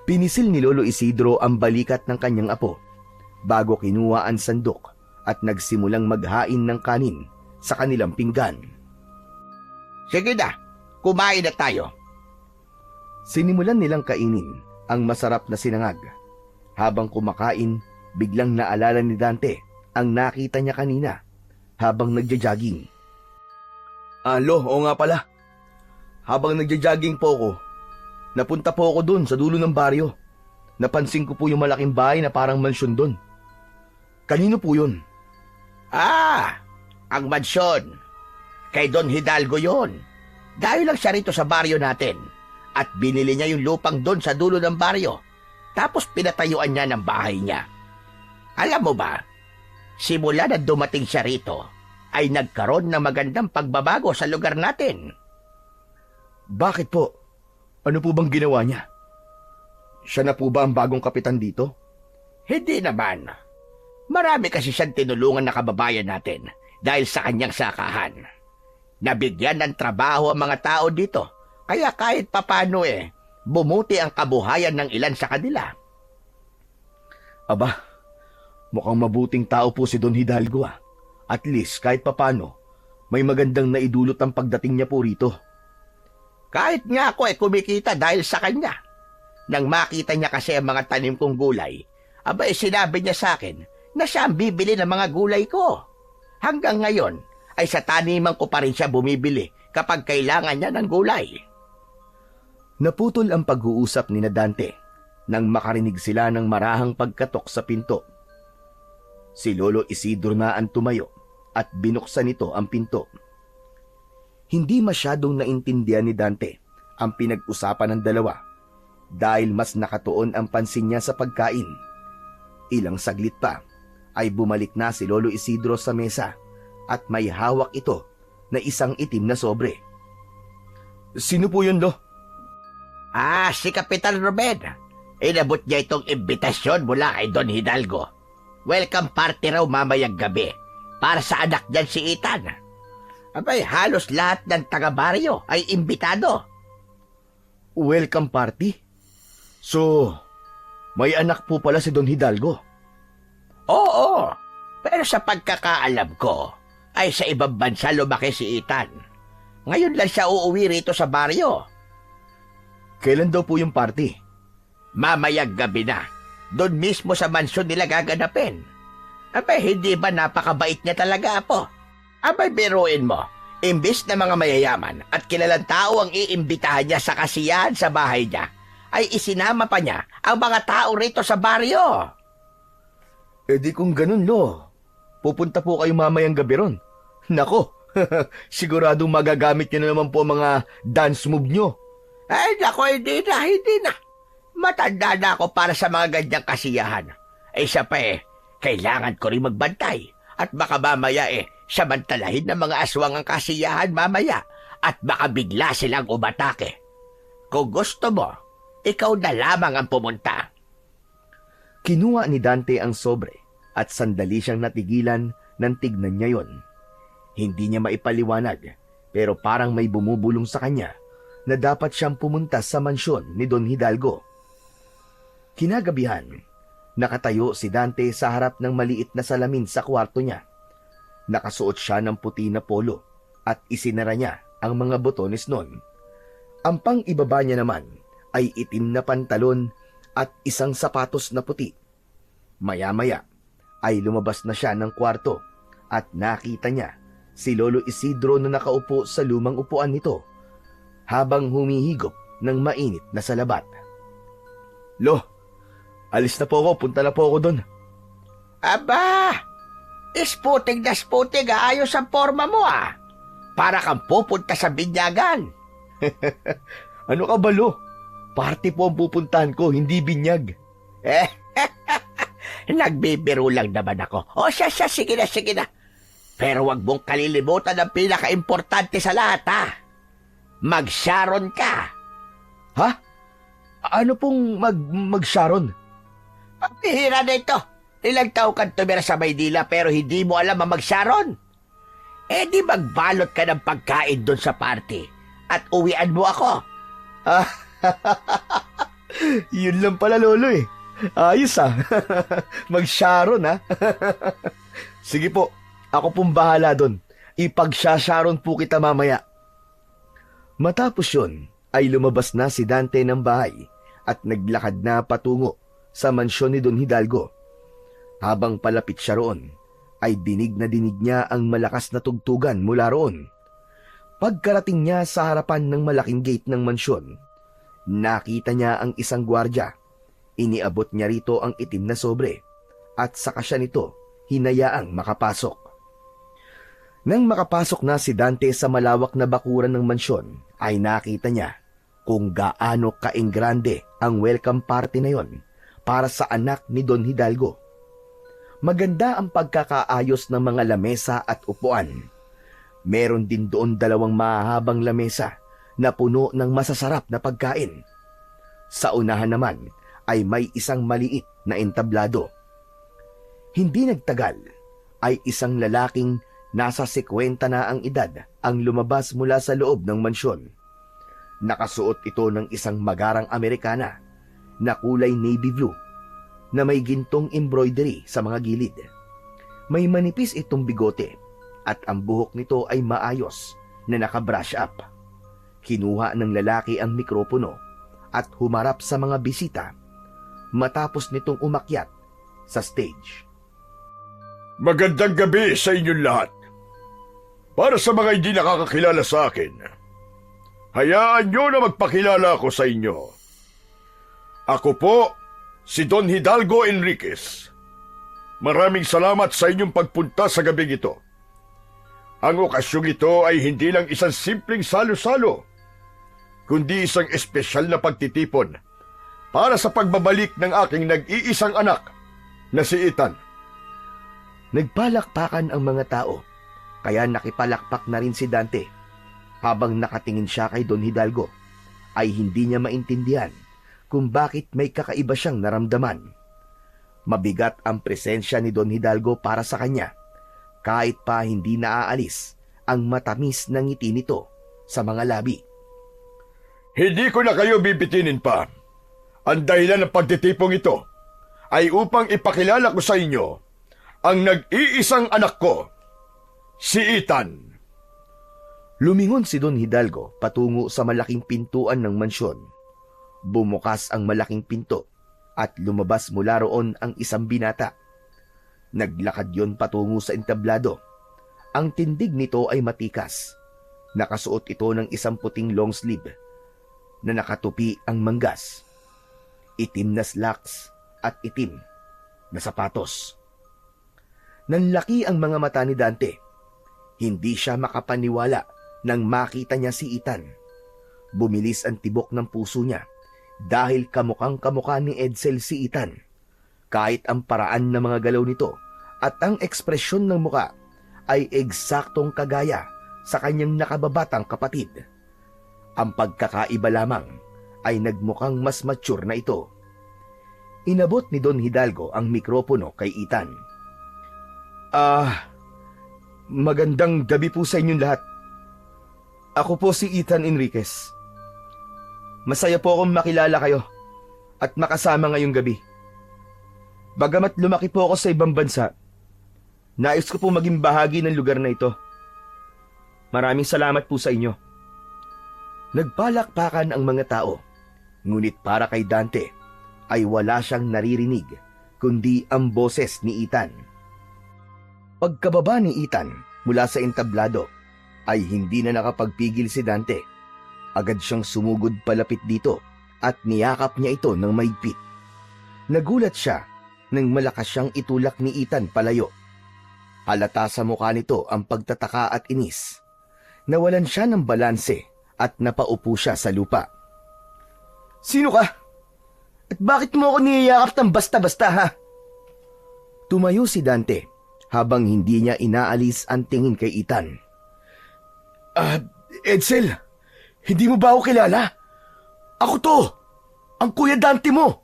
Speaker 1: Pinisil ni Lolo Isidro ang balikat ng kanyang apo bago kinuha ang sandok at nagsimulang maghain ng kanin sa kanilang pinggan.
Speaker 2: Sige na, kumain na tayo.
Speaker 1: Sinimulan nilang kainin ang masarap na sinangag. Habang kumakain biglang naalala ni Dante ang nakita niya kanina habang nagja-jogging.
Speaker 3: Lo, oo nga pala. Habang nagja-jogging po ako, napunta po ako dun sa dulo ng baryo. Napansin ko po yung malaking bahay na parang mansyon dun. Kanino po yun?
Speaker 2: Ang mansyon. Kay Don Hidalgo yon. Dahil lang siya rito sa baryo natin. At binili niya yung lupang doon sa dulo ng baryo. Tapos pinatayuan niya ng bahay niya. Alam mo ba, simula na dumating siya rito, ay nagkaroon ng magandang pagbabago sa lugar natin.
Speaker 3: Bakit po? Ano po bang ginawa niya? Siya na po ba ang bagong kapitan dito?
Speaker 2: Hindi naman. Marami kasi siyang tinulungan na kababayan natin dahil sa kanyang sakahan. Nabigyan ng trabaho ang mga tao dito, kaya kahit papano bumuti ang kabuhayan ng ilan sa kanila.
Speaker 3: Aba, mukhang mabuting tao po si Don Hidalgo ah. At least kahit papano, may magandang naidulot ang pagdating niya po rito.
Speaker 2: Kahit nga ako kumikita dahil sa kanya. Nang makita niya kasi ang mga tanim kong gulay, sinabi niya sa akin na siya ang bibili ng mga gulay ko. Hanggang ngayon, ay sa taniman ko pa rin siya bumibili kapag kailangan niya ng gulay.
Speaker 1: Naputol ang pag-uusap ni Dante nang makarinig sila ng marahang pagkatok sa pinto. Si Lolo Isidro na ang tumayo at binuksan nito ang pinto. Hindi masyadong naintindihan ni Dante ang pinag-usapan ng dalawa dahil mas nakatuon ang pansin niya sa pagkain. Ilang saglit pa ay bumalik na si Lolo Isidro sa mesa at may hawak ito na isang itim na sobre.
Speaker 3: Sino po yun, Lo?
Speaker 2: Si Kapitan Ruben. Inabot niya itong imbitasyon mula kay Don Hidalgo. Welcome party raw mamayang gabi para sa anak niyan si Ethan. Halos lahat ng taga-baryo ay imbitado.
Speaker 3: Welcome party? So, may anak po pala si Don Hidalgo?
Speaker 2: Oo, pero sa pagkakaalam ko, ay sa ibang bansa lumaki si Ethan. Ngayon lang siya uuwi rito sa baryo.
Speaker 3: Kailan daw po yung party?
Speaker 2: Mamayang gabi na. Doon mismo sa mansyon nila gaganapin. Hindi ba napakabait niya talaga, Apo? Biruin mo. Imbis na mga mayayaman at kilalang tao ang iimbitahan niya sa kasiyahan sa bahay niya, ay isinama pa niya ang mga tao rito sa baryo.
Speaker 3: Di kung ganun, Lo. Pupunta po kayo mamayang gabi ron. Nako, siguradong magagamit niyo na naman po mga dance move niyo.
Speaker 2: Nako, hindi na. Matanda na ako para sa mga ganyang kasiyahan. Isa pa kailangan ko rin magbantay. At baka mamaya samantalahin ng mga aswang ang kasiyahan mamaya. At baka bigla silang umatake. Kung gusto mo, ikaw na lamang ang pumunta.
Speaker 1: Kinuha ni Dante ang sobre at sandali siyang natigilan nang tignan niya yon. Hindi niya maipaliwanag pero parang may bumubulong sa kanya na dapat siyang pumunta sa mansyon ni Don Hidalgo. Kinagabihan, nakatayo si Dante sa harap ng maliit na salamin sa kwarto niya. Nakasuot siya ng puti na polo at isinara niya ang mga botones nun. Ang pang-ibaba niya naman ay itim na pantalon at isang sapatos na puti. Maya-maya ay lumabas na siya ng kwarto at nakita niya si Lolo Isidro na nakaupo sa lumang upuan nito habang humihigop ng mainit na salabat.
Speaker 3: Lo, alis na po ako. Punta na po ako doon.
Speaker 2: Isputing na sputing, ayos ang forma mo Para kang pupunta sa binyagan.
Speaker 3: Ano ka ba, Lo? Party po ang pupuntahan ko, hindi binyag.
Speaker 2: Nagbibiro lang naman ako. Siya, sige na. Pero wag mong kalilimutan ang pinaka-importante sa lahat, Mag-Sharon ka.
Speaker 3: Ha? Ano pong mag-Sharon?
Speaker 2: Pambihira na ito. Ilang taon kang tumira sa Maynila pero hindi mo alam ang mag-Sharon. Di magbalot ka ng pagkain doon sa party at uwian mo ako.
Speaker 3: Yun lang pala, Lolo Ayos Mag-Sharon Sige po, ako pong bahala doon. Ipag-Sharon po kita mamaya.
Speaker 1: Matapos yun, ay lumabas na si Dante ng bahay at naglakad na patungo sa mansyon ni Don Hidalgo. Habang palapit siya roon, ay dinig na dinig niya ang malakas na tugtugan mula roon. Pagkarating niya sa harapan ng malaking gate ng mansyon, nakita niya ang isang gwardya. Iniabot niya rito ang itim na sobre at saka siya nito hinayaang makapasok. Nang makapasok na si Dante sa malawak na bakuran ng mansyon, ay nakita niya kung gaano kaingrande ang welcome party na yon para sa anak ni Don Hidalgo. Maganda ang pagkakaayos ng mga lamesa at upuan. Meron din doon 2 mahahabang lamesa na puno ng masasarap na pagkain. Sa unahan naman ay may isang maliit na entablado. Hindi nagtagal ay isang lalaking nasa 50 na ang edad ang lumabas mula sa loob ng mansyon. Nakasuot ito ng isang magarang Amerikana na kulay navy blue na may gintong embroidery sa mga gilid. May manipis itong bigote at ang buhok nito ay maayos na naka-brush up. Kinuha ng lalaki ang mikropono at humarap sa mga bisita matapos nitong umakyat sa stage.
Speaker 3: Magandang gabi sa inyong lahat. Para sa mga hindi nakakakilala sa akin, hayaan nyo na magpakilala ako sa inyo. Ako po, si Don Hidalgo Enriquez. Maraming salamat sa inyong pagpunta sa gabing ito. Ang okasyong ito ay hindi lang isang simpleng salo-salo, kundi isang espesyal na pagtitipon para sa pagbabalik ng aking nag-iisang anak na si Ethan.
Speaker 1: Nagpalakpakan ang mga tao, kaya nakipalakpak na rin si Dante. Habang nakatingin siya kay Don Hidalgo, ay hindi niya maintindihan kung bakit may kakaiba siyang naramdaman. Mabigat ang presensya ni Don Hidalgo para sa kanya, kahit pa hindi naaalis ang matamis na ngiti nito sa mga labi.
Speaker 3: Hindi ko na kayo bibitinin pa. Ang dahilan ng pagtitipong ito ay upang ipakilala ko sa inyo ang nag-iisang anak ko, si Ethan.
Speaker 1: Lumingon si Don Hidalgo patungo sa malaking pintuan ng mansyon. Bumukas ang malaking pinto at lumabas mula roon ang isang binata. Naglakad yon patungo sa entablado. Ang tindig nito ay matikas. Nakasuot ito ng isang puting long sleeve na nakatupi ang manggas, itim na slacks at itim na sapatos. Nanlaki ang mga mata ni Dante. Hindi siya makapaniwala nang makita niya si Ethan. Bumilis ang tibok ng puso niya dahil kamukhang-kamukha ni Edsel si Ethan. Kahit ang paraan ng mga galaw nito at ang ekspresyon ng muka ay eksaktong kagaya sa kanyang nakababatang kapatid. Ang pagkakaiba lamang ay nagmukhang mas mature na ito. Inabot ni Don Hidalgo ang mikropono kay Ethan.
Speaker 4: Magandang gabi po sa inyong lahat. Ako po si Ethan Enriquez. Masaya po akong makilala kayo at makasama ngayong gabi. Bagamat lumaki po ako sa ibang bansa, nais ko po maging bahagi ng lugar na ito. Maraming salamat po sa inyo.
Speaker 1: Nagpalakpakan ang mga tao, ngunit para kay Dante ay wala siyang naririnig kundi ang boses ni Ethan. Pagkababa ni Ethan mula sa entablado ay hindi na nakapagpigil si Dante. Agad siyang sumugod palapit dito at niyakap niya ito ng mahigpit. Nagulat siya nang malakas siyang itulak ni Ethan palayo. Halata sa mukha nito ang pagtataka at inis. Nawalan siya ng balanse at napaupo siya sa lupa.
Speaker 4: Sino ka? At bakit mo ako niyayakap ng basta-basta, ha?
Speaker 1: Tumayo si Dante habang hindi niya inaalis ang tingin kay Ethan.
Speaker 4: Edsel, hindi mo ba ako kilala? Ako to, ang Kuya Dante mo.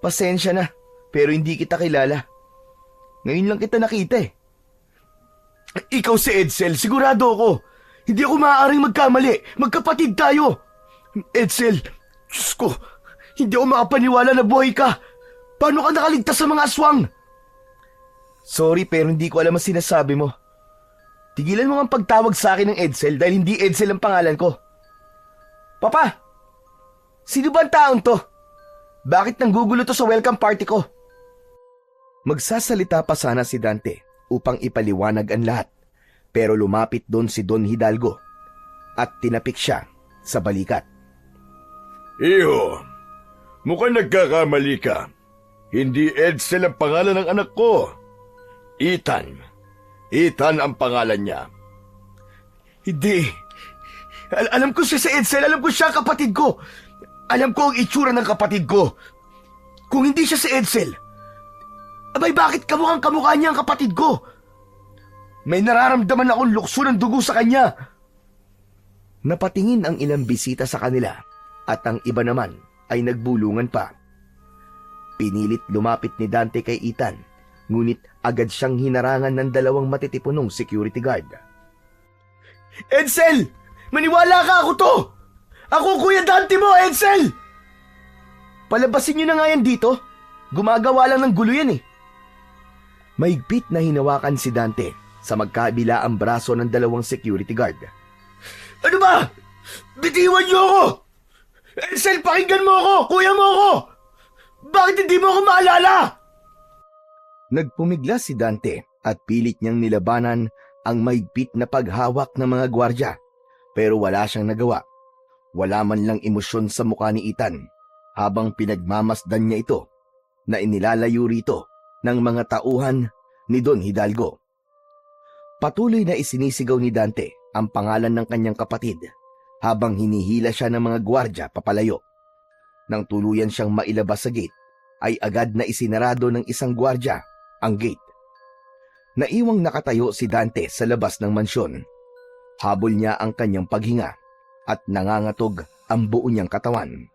Speaker 1: Pasensya na, pero hindi kita kilala. Ngayon lang kita nakita eh.
Speaker 4: Ikaw si Edsel, sigurado ako. Hindi ako maaaring magkamali. Magkapatid tayo. Edsel, Diyos ko, hindi ako makapaniwala na buhay ka. Paano ka nakaligtas sa mga aswang?
Speaker 1: Sorry pero hindi ko alam ang sinasabi mo. Tigilan mo ang pagtawag sa akin ng Edsel dahil hindi Edsel ang pangalan ko.
Speaker 4: Papa, sino ba ang taong to? Bakit nanggugulo to sa welcome party ko?
Speaker 1: Magsasalita pa sana si Dante upang ipaliwanag ang lahat, pero lumapit doon si Don Hidalgo at tinapik siya sa balikat.
Speaker 3: Iho, mukhang nagkakamali ka. Hindi Edsel ang pangalan ng anak ko. Ethan. Ethan ang pangalan niya.
Speaker 4: Hindi. Alam ko siya si Edsel. Alam ko siya kapatid ko. Alam ko ang itsura ng kapatid ko. Kung hindi siya si Edsel, abay bakit kamukhang kamukha niya ang kapatid ko? May nararamdaman akong lukso ng dugo sa kanya.
Speaker 1: Napatingin ang ilang bisita sa kanila at ang iba naman ay nagbulungan pa. Pinilit lumapit ni Dante kay Ethan, ngunit agad siyang hinarangan ng dalawang matitipunong security guard.
Speaker 4: Edsel! Maniwala ka, ako to! Ako Kuya Dante mo, Edsel! Palabasin niyo na nga yan dito. Gumagawa lang ng gulo yan eh.
Speaker 1: Mahigpit na hinawakan si Dante sa magkabila ang braso ng dalawang security guard.
Speaker 4: Ano ba? Bitiwan niyo ako! Edsel, pakinggan mo ako! Kuya mo ako! Bakit hindi mo ako maalala?
Speaker 1: Nagpumigla si Dante at pilit niyang nilabanan ang mahigpit na paghawak ng mga gwardya, pero wala siyang nagawa. Wala man lang emosyon sa mukha ni Ethan habang pinagmamasdan niya ito na inilalayo rito ng mga tauhan ni Don Hidalgo. Patuloy na isinisigaw ni Dante ang pangalan ng kanyang kapatid habang hinihila siya ng mga gwardya papalayo. Nang tuluyan siyang mailabas sa gate, ay agad na isinarado ng isang gwardya ang gate. Naiwang nakatayo si Dante sa labas ng mansyon. Habol niya ang kanyang paghinga at nangangatog ang buo niyang katawan.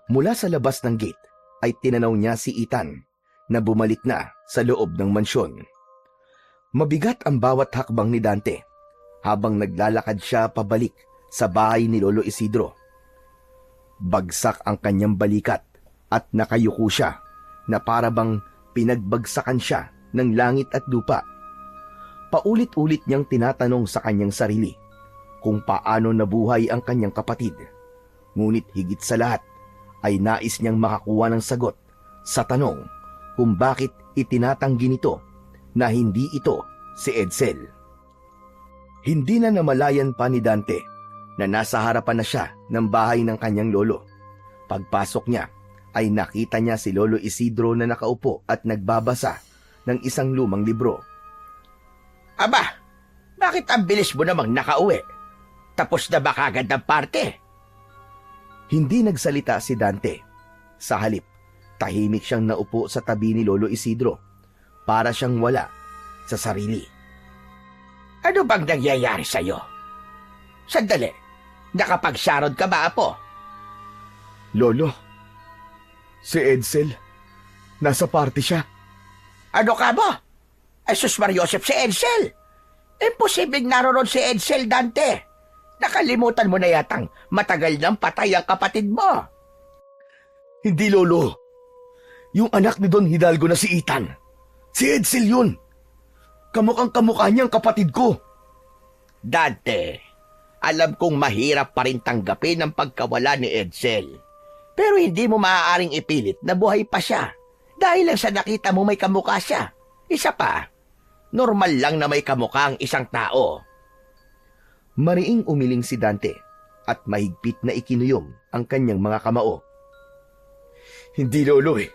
Speaker 1: Mula sa labas ng gate ay tinanaw niya si Ethan na bumalik na sa loob ng mansyon. Mabigat ang bawat hakbang ni Dante habang naglalakad siya pabalik sa bahay ni Lolo Isidro. Bagsak ang kanyang balikat at nakayuko siya na para bang pinagbagsakan siya ng langit at lupa. Paulit-ulit niyang tinatanong sa kanyang sarili kung paano nabuhay ang kanyang kapatid. Ngunit higit sa lahat ay nais niyang makakuha ng sagot sa tanong kung bakit itinatanggi nito na hindi ito si Edsel. Hindi na namalayan pa ni Dante na nasa harapan na siya ng bahay ng kanyang lolo. Pagpasok niya ay nakita niya si Lolo Isidro na nakaupo at nagbabasa ng isang lumang libro.
Speaker 2: Aba, bakit ang bilis mo namang nakauwi? Tapos na ba kagad ang parte?
Speaker 1: Hindi nagsalita si Dante. Sa halip, tahimik siyang naupo sa tabi ni Lolo Isidro para siyang wala sa sarili.
Speaker 2: Ano bang nangyayari sa'yo? Sandali, nakapagsarod ka ba, Apo?
Speaker 4: Lolo, si Edsel, nasa party siya.
Speaker 2: Ano ka ba? Ay sus Mariosep, si Edsel! Imposibleng naroon si Edsel, Dante. Nakalimutan mo na yatang matagal nang patay ang kapatid mo.
Speaker 4: Hindi, Lolo. Yung anak ni Don Hidalgo na si Ethan. Si Edsel yun. Kamukhang kamukha niya ang kapatid ko.
Speaker 2: Dante, alam kong mahirap pa rin tanggapin ang pagkawala ni Edsel. Pero hindi mo maaaring ipilit na buhay pa siya dahil lang sa nakita mo may kamukha siya. Isa pa, normal lang na may kamukha ang isang tao.
Speaker 1: Mariing umiling si Dante at mahigpit na ikinuyom ang kanyang mga kamao.
Speaker 4: Hindi, Lolo eh.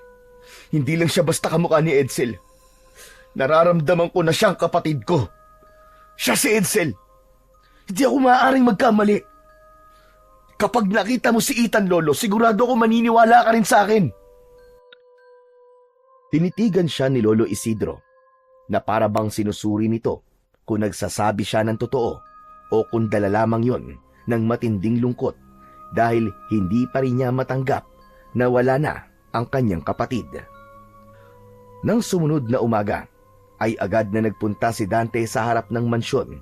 Speaker 4: Hindi lang siya basta kamukha ni Edsel. Nararamdaman ko na siyang kapatid ko. Siya si Edsel. Hindi ako maaaring magkamali. Kapag nakita mo si Ethan, Lolo, sigurado ako maniniwala ka rin sa akin.
Speaker 1: Tinitigan siya ni Lolo Isidro na para bang sinusuri nito kung nagsasabi siya ng totoo o kung dala lamang yon ng matinding lungkot dahil hindi pa rin niya matanggap na wala na ang kanyang kapatid. Nang sumunod na umaga, ay agad na nagpunta si Dante sa harap ng mansyon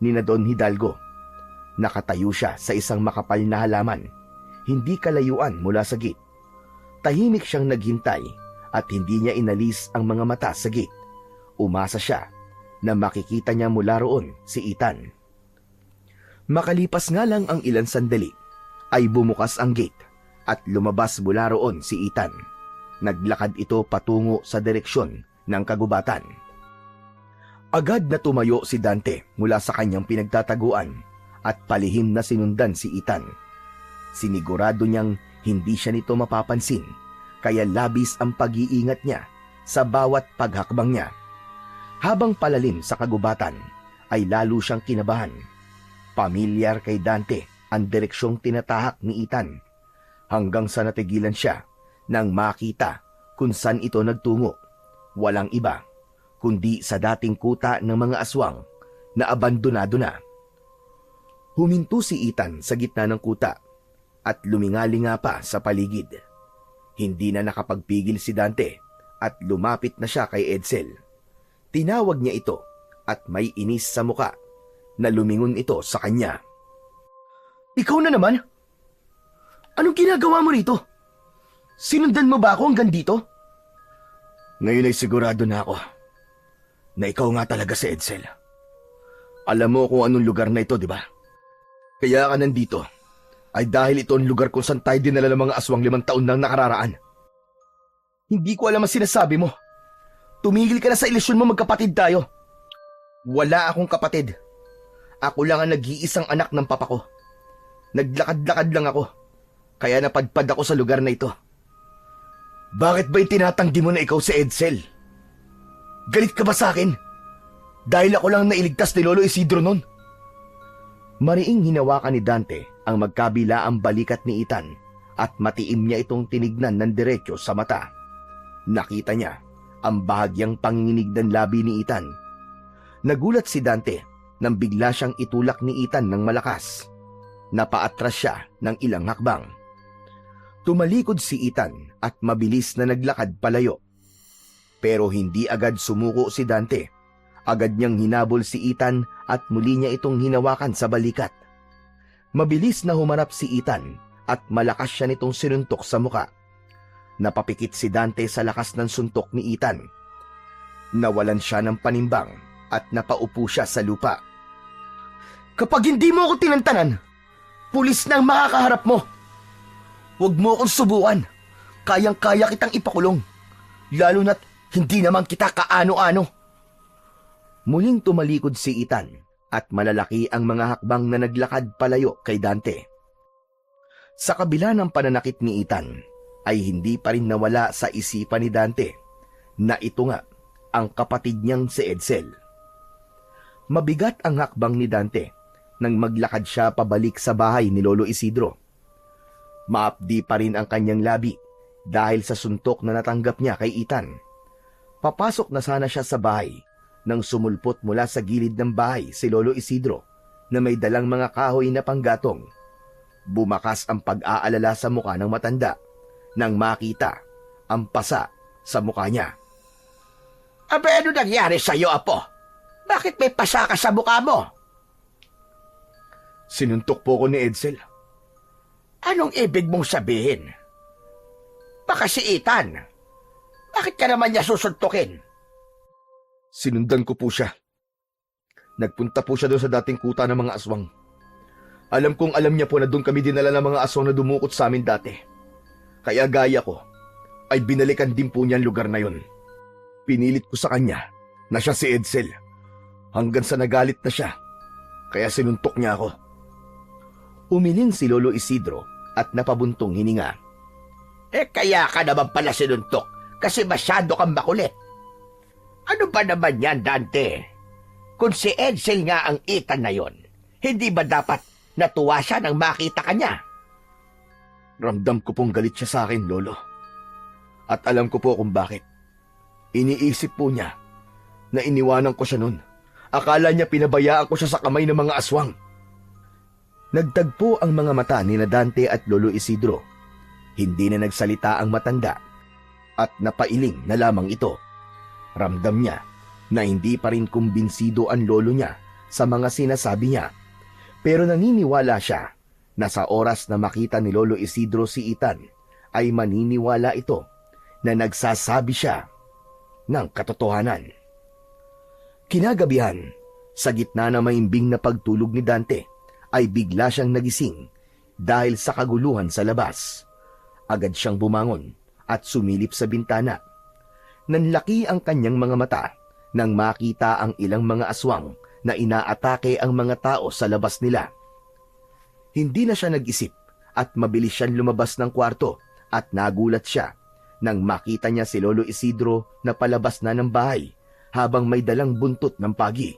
Speaker 1: ni na Don Hidalgo. Nakatayo siya sa isang makapal na halaman, hindi kalayuan mula sa gate. Tahimik siyang naghintay at hindi niya inalis ang mga mata sa gate. Umasa siya na makikita niya mula roon si Ethan. Makalipas nga lang ang ilang sandali, ay bumukas ang gate at lumabas mula roon si Ethan. Naglakad ito patungo sa direksyon ng kagubatan. Agad na tumayo si Dante mula sa kanyang pinagtataguan at palihim na sinundan si Ethan. Sinigurado niyang hindi siya nito mapapansin, kaya labis ang pag-iingat niya sa bawat paghakbang niya. Habang palalim sa kagubatan, ay lalo siyang kinabahan. Pamilyar kay Dante ang direksyong tinatahak ni Ethan, hanggang sa natigilan siya nang makita kung saan ito nagtungo. Walang iba kundi sa dating kuta ng mga aswang na abandonado na. Huminto si Ethan sa gitna ng kuta at lumingalinga pa sa paligid. Hindi na nakapagpigil si Dante at lumapit na siya kay Edsel. Tinawag niya ito at may inis sa muka na lumingon ito sa kanya. Ikaw na naman? Anong ginagawa mo rito? Sinundan mo ba ako hanggang dito? Ngayon ay sigurado na ako na ikaw nga talaga si Edsel. Alam mo kung anong lugar na ito, di ba? Kaya ka nandito ay dahil ito ang lugar kung saan tayo dinala ng mga aswang 5 taon nang nakararaan. Hindi ko alam ang sinasabi mo. Tumigil ka na sa ilusyon mo, magkapatid tayo. Wala akong kapatid. Ako lang ang nag-iisang anak ng papa ko. Naglakad-lakad lang ako, kaya napadpad ako sa lugar na ito. Bakit ba itinatanggi mo na ikaw si Edsel? Galit ka ba sa akin? Dahil ako lang nailigtas ni Lolo Isidro nun. Mariing hinawakan ni Dante ang magkabilaang balikat ni Ethan at matiim niya itong tinignan ng diretso sa mata. Nakita niya ang bahagyang panginginig ng labi ni Ethan. Nagulat si Dante nang bigla siyang itulak ni Ethan ng malakas. Napaatras siya ng ilang hakbang. Tumalikod si Ethan at mabilis na naglakad palayo. Pero hindi agad sumuko si Dante. Agad niyang hinabol si Ethan at muli niya itong hinawakan sa balikat. Mabilis na humarap si Ethan at malakas siya nitong sinuntok sa muka. Napapikit si Dante sa lakas ng suntok ni Ethan. Nawalan siya ng panimbang at napaupo siya sa lupa. Kapag hindi mo ako tinantanan, pulis na ang makakaharap mo. Huwag mo akong subukan. Kayang-kaya kitang ipakulong. Lalo na't hindi naman kita kaano-ano. Muling tumalikod si Ethan at malalaki ang mga hakbang na naglakad palayo kay Dante. Sa kabila ng pananakit ni Ethan, ay hindi pa rin nawala sa isipan ni Dante na ito nga ang kapatid niyang si Edsel. Mabigat ang hakbang ni Dante nang maglakad siya pabalik sa bahay ni Lolo Isidro. Maapdi pa rin ang kanyang labi dahil sa suntok na natanggap niya kay Ethan. Papasok na sana siya sa bahay nang sumulpot mula sa gilid ng bahay si Lolo Isidro na may dalang mga kahoy na panggatong. Bumakas ang pag-aalala sa mukha ng matanda nang makita ang pasa sa mukha niya.
Speaker 2: Abe, ano nangyari sa'yo, Apo? Bakit may pasa ka sa mukha mo?
Speaker 3: Sinuntok po ko ni Edsel.
Speaker 2: Anong ibig mong sabihin? Baka si Ethan. Bakit ka naman niya susuntukin?
Speaker 3: Sinundan ko po siya. Nagpunta po siya doon sa dating kuta ng mga aswang. Alam kong alam niya po na doon kami dinala ng mga aswang na dumukot sa amin dati. Kaya gaya ko, ay binalikan din po niya ang lugar na yon. Pinilit ko sa kanya na siya si Edsel. Hanggang sa nagalit na siya, kaya sinuntok niya ako.
Speaker 1: Umiling si Lolo Isidro at napabuntong hininga.
Speaker 2: Kaya ka naman pala sinuntok kasi masyado kang makulit. Ano ba naman yan, Dante? Kung si Edsel nga ang Ethan na yon, hindi ba dapat natuwa siya nang makita ka niya?
Speaker 3: Ramdam ko pong galit siya sa akin, Lolo. At alam ko po kung bakit. Iniisip po niya na iniwanan ko siya nun. Akala niya pinabayaan ko siya sa kamay ng mga aswang.
Speaker 1: Nagtagpo ang mga mata ni Dante at Lolo Isidro. Hindi na nagsalita ang matanda at napailing na lamang ito. Ramdam niya na hindi pa rin kumbinsido ang lolo niya sa mga sinasabi niya. Pero naniniwala siya na sa oras na makita ni Lolo Isidro si Ethan, ay maniniwala ito na nagsasabi siya ng katotohanan. Kinagabihan, sa gitna na maimbing na pagtulog ni Dante, ay bigla siyang nagising dahil sa kaguluhan sa labas. Agad siyang bumangon at sumilip sa bintana. Nanlaki ang kanyang mga mata nang makita ang ilang mga aswang na inaatake ang mga tao sa labas nila. Hindi na siya nag-isip at mabilis siyang lumabas ng kwarto at nagulat siya nang makita niya si Lolo Isidro na palabas na ng bahay habang may dalang buntot ng pagi.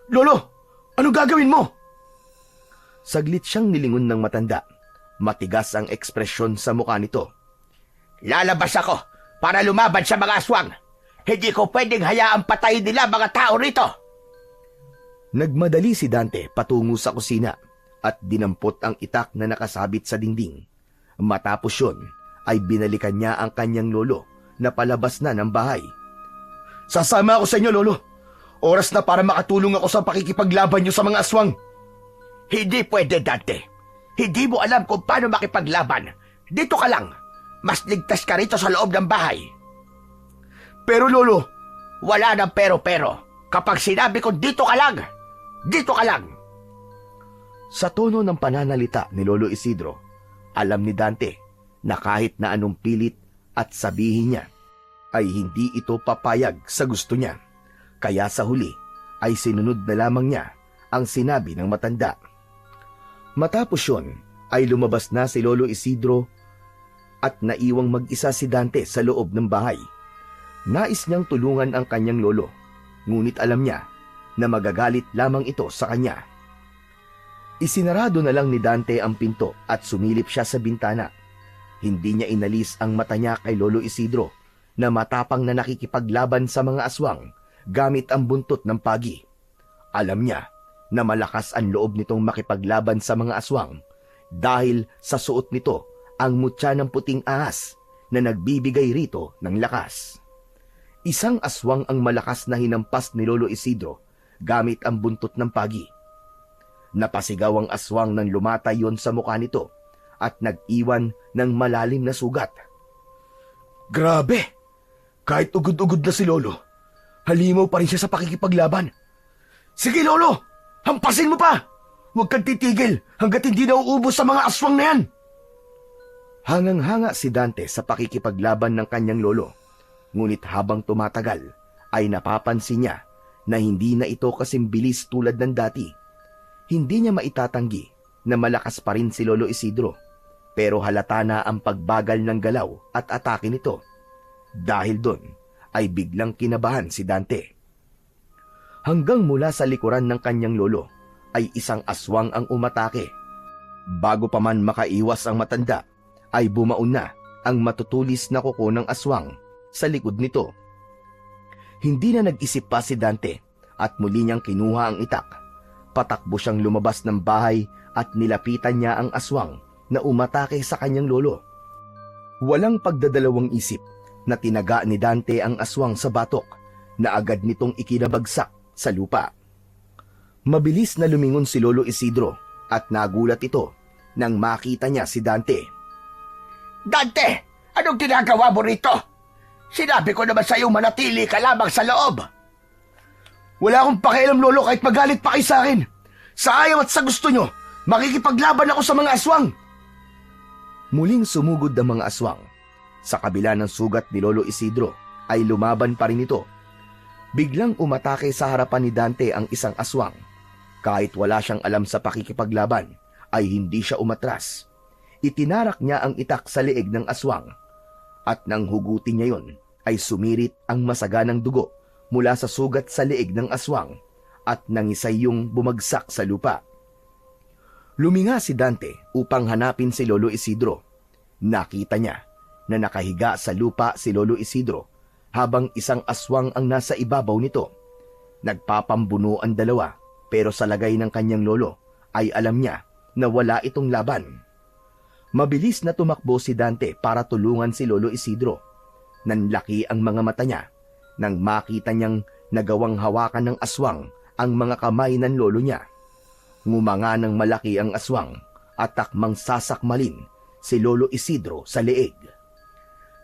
Speaker 3: Lolo, anong gagawin mo?
Speaker 1: Saglit siyang nilingon ng matanda. Matigas ang ekspresyon sa mukha nito.
Speaker 2: Lalabas ako para lumaban sa mga aswang. Hindi ko pwedeng hayaang patayin nila mga tao rito.
Speaker 1: Nagmadali si Dante patungo sa kusina at dinampot ang itak na nakasabit sa dingding. Matapos yun, ay binalikan niya ang kanyang lolo na palabas na ng bahay.
Speaker 3: Sasama ako sa inyo, Lolo. Oras na para makatulong ako sa pakikipaglaban niyo sa mga aswang.
Speaker 2: Hindi pwede, Dante. Hindi mo alam kung paano makipaglaban. Dito ka lang. Mas ligtas ka rito sa loob ng bahay.
Speaker 3: Pero, Lolo,
Speaker 2: Wala nang pero-pero. Kapag sinabi ko dito ka lang, dito ka lang.
Speaker 1: Sa tono ng pananalita ni Lolo Isidro, alam ni Dante na kahit na anong pilit at sabihin niya, ay hindi ito papayag sa gusto niya. Kaya sa huli ay sinunod na lamang niya ang sinabi ng matanda. Matapos yun ay lumabas na si Lolo Isidro at naiwang mag-isa si Dante sa loob ng bahay. Nais niyang tulungan ang kanyang lolo, ngunit alam niya na magagalit lamang ito sa kanya. Isinarado na lang ni Dante ang pinto at sumilip siya sa bintana. Hindi niya inalis ang mata niya kay Lolo Isidro na matapang na nakikipaglaban sa mga aswang gamit ang buntot ng pagi. Alam niya na malakas ang loob nitong makipaglaban sa mga aswang dahil sa suot nito ang mutya ng puting ahas na nagbibigay rito ng lakas. Isang aswang ang malakas na hinampas ni Lolo Isidro gamit ang buntot ng pagi. Napasigaw ang aswang nang lumatay yon sa mukha nito at nag-iwan ng malalim na sugat.
Speaker 3: grabe! Kahit ugod-ugod na si Lolo, halimaw pa rin siya sa pakikipaglaban. Sige, Lolo! Hampasin mo pa! Huwag kang titigil hanggat hindi nauubos sa mga aswang na yan!
Speaker 1: Hangang-hanga si Dante sa pakikipaglaban ng kanyang lolo. Ngunit habang tumatagal, ay napapansin niya na hindi na ito kasing bilis tulad ng dati. Hindi niya maitatanggi na malakas pa rin si Lolo Isidro, pero halata na ang pagbagal ng galaw at atake nito. Dahil doon, ay biglang kinabahan si Dante. Hanggang mula sa likuran ng kanyang lolo, ay isang aswang ang umatake. Bago pa man makaiwas ang matanda, ay bumaon na ang matutulis na kuko ng aswang sa likod nito. Hindi na nag-isip pa si Dante at muli niyang kinuha ang itak. Patakbo siyang lumabas ng bahay at nilapitan niya ang aswang na umatake sa kanyang lolo. Walang pagdadalawang isip na tinaga ni Dante ang aswang sa batok na agad nitong ikinabagsak sa lupa. Mabilis na lumingon si Lolo Isidro at nagulat ito nang makita niya si Dante.
Speaker 2: Dante! Anong ginagawa mo rito? Sinabi ko naman sa'yo manatili ka lamang sa loob.
Speaker 3: Wala akong pakialam, Lolo, kahit magalit pa kayo sa akin. Sa ayaw at sa gusto nyo, makikipaglaban ako sa mga aswang.
Speaker 1: Muling sumugod ang mga aswang. Sa kabila ng sugat ni Lolo Isidro, ay lumaban pa rin ito. Biglang umatake sa harapan ni Dante ang isang aswang. Kahit wala siyang alam sa pakikipaglaban, ay hindi siya umatras. Itinarak niya ang itak sa leeg ng aswang. At nang hugutin niya yon, ay sumirit ang masaganang dugo mula sa sugat sa leeg ng aswang at nangisay yung bumagsak sa lupa. Luminga si Dante upang hanapin si Lolo Isidro. Nakita niya na nakahiga sa lupa si Lolo Isidro habang isang aswang ang nasa ibabaw nito. Nagpapambuno ang dalawa pero sa lagay ng kanyang lolo ay alam niya na wala itong laban. Mabilis na tumakbo si Dante para tulungan si Lolo Isidro. Nanlaki ang mga mata niya nang makita niyang nagawang hawakan ng aswang ang mga kamay ng lolo niya. Ngumanga ng malaki ang aswang at takmang sasakmalin si Lolo Isidro sa leeg.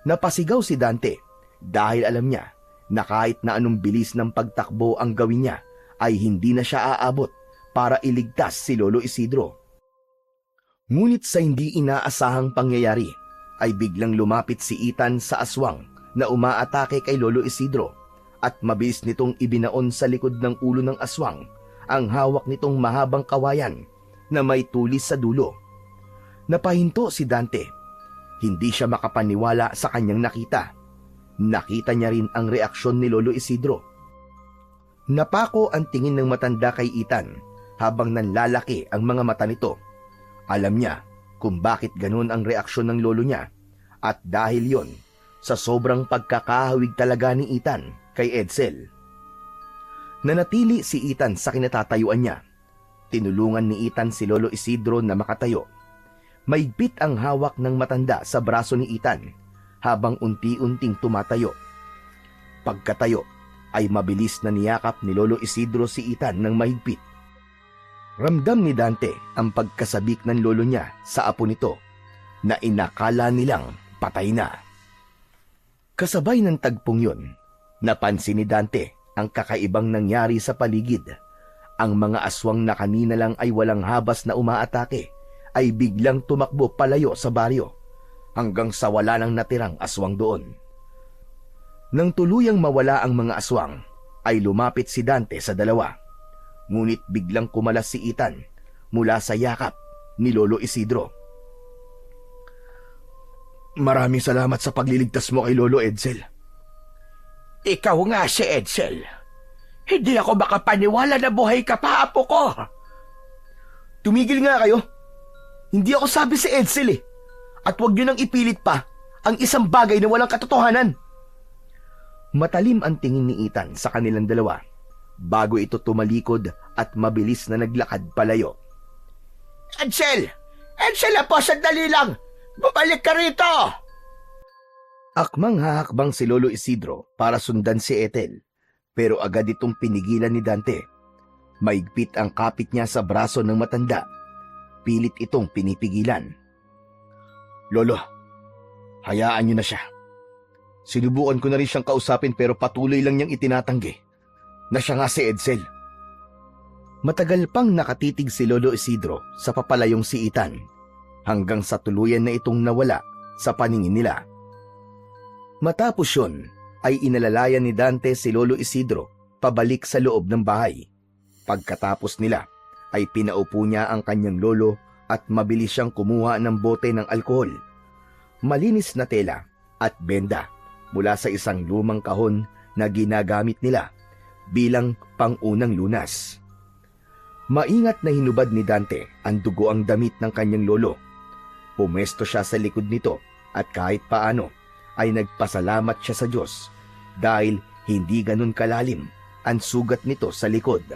Speaker 1: Napasigaw si Dante dahil alam niya na kahit na anong bilis ng pagtakbo ang gawin niya ay hindi na siya aabot para iligtas si Lolo Isidro. Ngunit sa hindi inaasahang pangyayari ay biglang lumapit si Ethan sa aswang na umaatake kay Lolo Isidro at mabilis nitong ibinaon sa likod ng ulo ng aswang ang hawak nitong mahabang kawayan na may tulis sa dulo. Napahinto si Dante. Hindi siya makapaniwala sa kanyang nakita. Nakita niya rin ang reaksyon ni Lolo Isidro. Napako ang tingin ng matanda kay Ethan habang nanlalaki ang mga mata nito. Alam niya kung bakit ganun ang reaksyon ng lolo niya at dahil yon sa sobrang pagkakahawig talaga ni Ethan kay Edsel. Nanatili si Ethan sa kinatatayuan niya. Tinulungan ni Ethan si Lolo Isidro na makatayo. Maigpit ang hawak ng matanda sa braso ni Ethan habang unti-unting tumatayo. Pagkatayo ay mabilis na niyakap ni Lolo Isidro si Ethan ng mahigpit. Ramdam ni Dante ang pagkasabik ng lolo niya sa apo nito na inakala nilang patay na. Kasabay ng tagpong yun, napansin ni Dante ang kakaibang nangyari sa paligid. Ang mga aswang na kanina lang ay walang habas na umaatake ay biglang tumakbo palayo sa baryo hanggang sa wala nang natirang aswang doon. Nang tuluyang mawala ang mga aswang, ay lumapit si Dante sa dalawa. Ngunit biglang kumalas si Ethan mula sa yakap ni Lolo Isidro.
Speaker 3: Maraming salamat sa pagliligtas mo kay Lolo Edsel.
Speaker 2: Ikaw nga si Edsel. Hindi ako makapaniwala na buhay ka pa, apo ko.
Speaker 1: Tumigil nga kayo. Hindi ako sabi si Edsel eh. At huwag niyo nang ipilit pa ang isang bagay na walang katotohanan. Matalim ang tingin ni Ethan sa kanilang dalawa bago ito tumalikod at mabilis na naglakad palayo.
Speaker 2: Edsel! Edsel, apo, sandali lang! Bumalik ka rito!
Speaker 1: Akmang hahakbang si Lolo Isidro para sundan si Ethel, pero agad itong pinigilan ni Dante. Maigpit ang kapit niya sa braso ng matanda. Pilit itong pinipigilan.
Speaker 3: Lolo, hayaan niyo na siya. Sinubukan ko na rin siyang kausapin pero patuloy lang niyang itinatanggi na siya nga si Edsel.
Speaker 1: Matagal pang nakatitig si Lolo Isidro sa papalayong si Ethan hanggang sa tuluyan na itong nawala sa paningin nila. Matapos yun ay inalalayan ni Dante si Lolo Isidro pabalik sa loob ng bahay. Pagkatapos nila ay pinaupo niya ang kanyang lolo at mabilis siyang kumuha ng bote ng alkohol, malinis na tela at benda mula sa isang lumang kahon na ginagamit nila bilang pangunang lunas. Maingat na hinubad ni Dante ang dugo ang damit ng kanyang lolo. Pumesto siya sa likod nito at kahit paano ay nagpasalamat siya sa Diyos dahil hindi ganun kalalim ang sugat nito sa likod.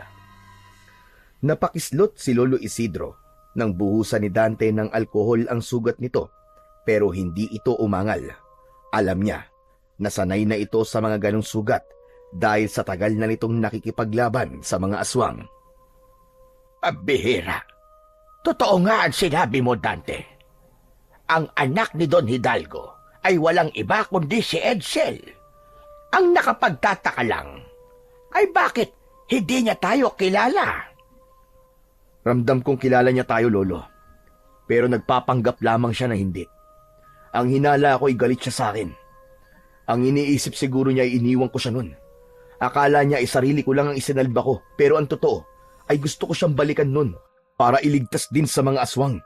Speaker 1: Napakislot si Lolo Isidro nang buhusan ni Dante ng alkohol ang sugat nito pero hindi ito umangal. Alam niya na sanay na ito sa mga ganong sugat dahil sa tagal na nitong nakikipaglaban sa mga aswang.
Speaker 2: Pabihira. Totoo nga ang sinabi mo, Dante. Ang anak ni Don Hidalgo ay walang iba kundi si Edsel. Ang nakapagtataka lang ay bakit hindi niya tayo kilala.
Speaker 3: Ramdam kong kilala niya tayo, Lolo. Pero nagpapanggap lamang siya na hindi. Ang hinala ko ay galit siya sa akin. Ang iniisip siguro niya ay iniwan ko siya nun. Akala niya ay sarili ko lang ang isinalba ko, pero ang totoo ay gusto ko siyang balikan nun para iligtas din sa mga aswang.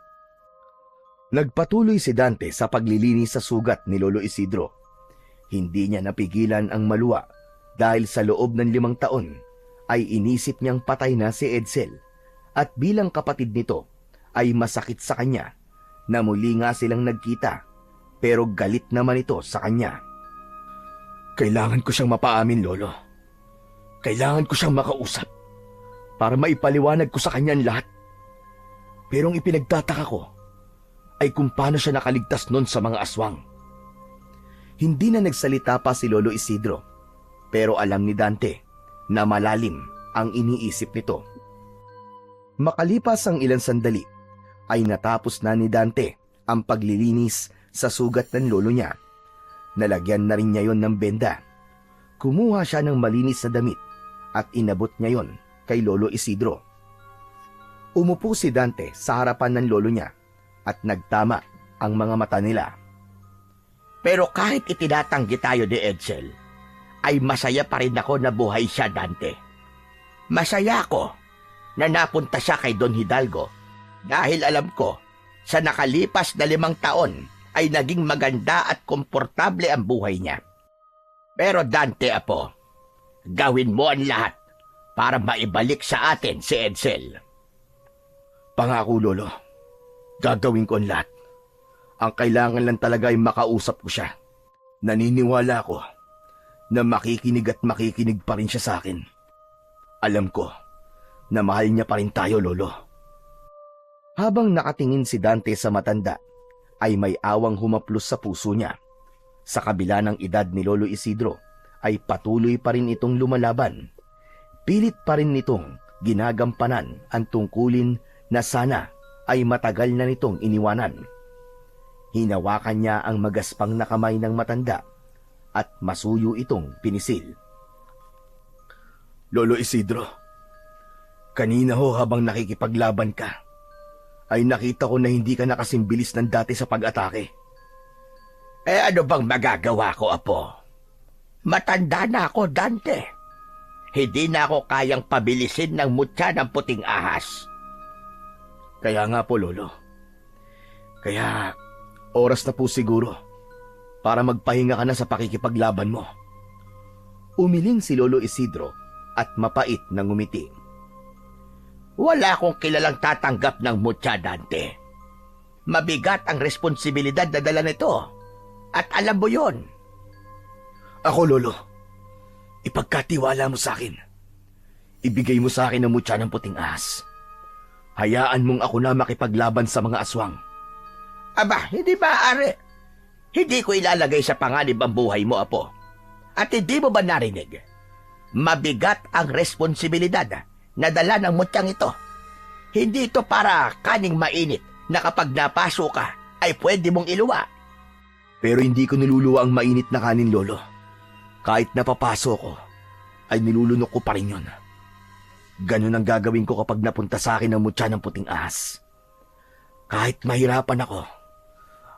Speaker 3: Nagpatuloy si Dante sa paglilinis sa sugat ni Lolo Isidro. Hindi niya napigilan ang maluwa dahil sa loob ng 5 taon ay inisip niyang patay na si Edsel at bilang kapatid nito ay masakit sa kanya na muli nga silang nagkita pero galit naman ito sa kanya.
Speaker 1: Kailangan ko siyang mapaamin, Lolo. Kailangan ko siyang makausap para maipaliwanag ko sa kanya ang lahat. Pero ang ipinagtataka ko ay kung paano siya nakaligtas nun sa mga aswang. Hindi na nagsalita pa si Lolo Isidro, pero alam ni Dante na malalim ang iniisip nito. Makalipas ang ilang sandali, ay natapos na ni Dante ang paglilinis sa sugat ng lolo niya. Nalagyan na rin niya yon ng benda. Kumuha siya ng malinis na damit at inabot niya yon kay Lolo Isidro. Umupo si Dante sa harapan ng lolo niya at nagtama ang mga mata nila.
Speaker 2: Pero kahit itinatanggi tayo ni Edsel, ay masaya pa rin ako na buhay siya, Dante. Masaya ako na napunta siya kay Don Hidalgo dahil alam ko sa nakalipas na 5 taon ay naging maganda at komportable ang buhay niya. Pero Dante, apo, gawin mo ang lahat para maibalik sa atin si Edsel.
Speaker 3: Pangako, Lolo. Gagawin ko ang lahat. Ang kailangan lang talaga ay makausap ko siya. Naniniwala ako na makikinig at makikinig pa rin siya sa akin. Alam ko na mahal niya pa rin tayo, Lolo.
Speaker 1: Habang nakatingin si Dante sa matanda, ay may awang humaplos sa puso niya. Sa kabila ng edad ni Lolo Isidro, ay patuloy pa rin itong lumalaban. Pilit pa rin nitong ginagampanan ang tungkulin na sana ay matagal na nitong iniwanan. Hinawakan niya ang magaspang na kamay ng matanda at masuyo itong pinisil.
Speaker 3: Lolo Isidro, kanina ho habang nakikipaglaban ka, ay nakita ko na hindi ka nakasimbilis ng dati sa pag-atake.
Speaker 2: Ano bang magagawa ko, apo? Matanda na ako, Dante. Hindi na ako kayang pabilisin ng mutya ng puting ahas.
Speaker 3: Kaya nga po, Lolo. Kaya oras na po siguro para magpahinga ka na sa pakikipaglaban mo.
Speaker 1: Umiling si Lolo Isidro at mapait na ngumiti.
Speaker 2: Wala akong kilalang tatanggap ng mutya, Dante. Mabigat ang responsibilidad na dala nito. At alam mo yon.
Speaker 3: Ako, Lolo, ipagkatiwala mo sa akin. Ibigay mo sa akin ang mutya ng puting ahas. Hayaan mong ako na makipaglaban sa mga aswang.
Speaker 2: Aba, hindi maaari. Hindi ko ilalagay sa panganib ang buhay mo, apo. At hindi mo ba narinig? Mabigat ang responsibilidad na dala ng mutyang ito. Hindi ito para kaning mainit na kapag napaso ka ay pwede mong iluwa.
Speaker 3: Pero hindi ko niluluwa ang mainit na kanin, Lolo. Kahit napapaso ko, ay nilulunok ko pa rin yun. Ganun ang gagawin ko kapag napunta sa akin ang mutya ng puting ahas. Kahit mahirapan ako,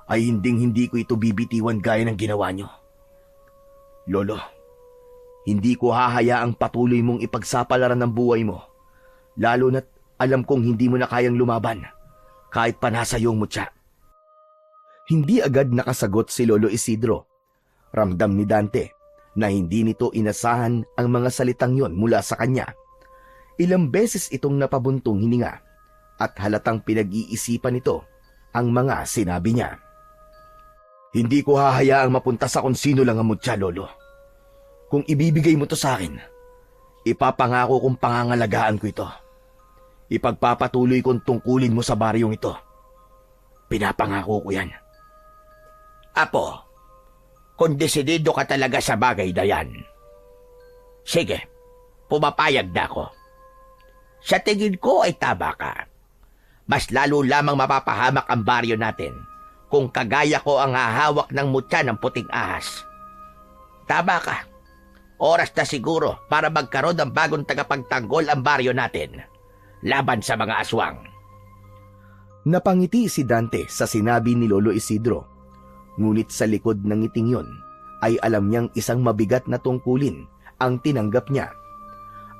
Speaker 3: ay hindi ko ito bibitiwan gaya ng ginawa nyo. Lolo, hindi ko hahayaang patuloy mong ipagsapalaran ng buhay mo, lalo na't alam kong hindi mo na kayang lumaban, kahit pa nasa iyong mutya.
Speaker 1: Hindi agad nakasagot si Lolo Isidro. Ramdam ni Dante na hindi nito inasahan ang mga salitang yon mula sa kanya. Ilang beses itong napabuntong hininga at halatang pinag-iisipan nito ang mga sinabi niya.
Speaker 3: Hindi ko hahayaang mapunta sa kung sino lang ang mutya, Lolo. Kung ibibigay mo to sa akin, ipapangako kong pangangalagaan ko ito. Ipagpapatuloy kong tungkulin mo sa baryong ito. Pinapangako ko yan.
Speaker 2: Apo, kung desidido ka talaga sa bagay na yan, sige, pumapayag na ako. Sa tingin ko ay tama ka. Mas lalo lamang mapapahamak ang baryo natin kung kagaya ko ang hahawak ng mutya ng puting ahas. Tama ka. Oras na siguro para magkaroon ng bagong tagapagtanggol ang baryo natin laban sa mga aswang.
Speaker 1: Napangiti si Dante sa sinabi ni Lolo Isidro. Ngunit sa likod ng ngiting yon ay alam niyang isang mabigat na tungkulin ang tinanggap niya.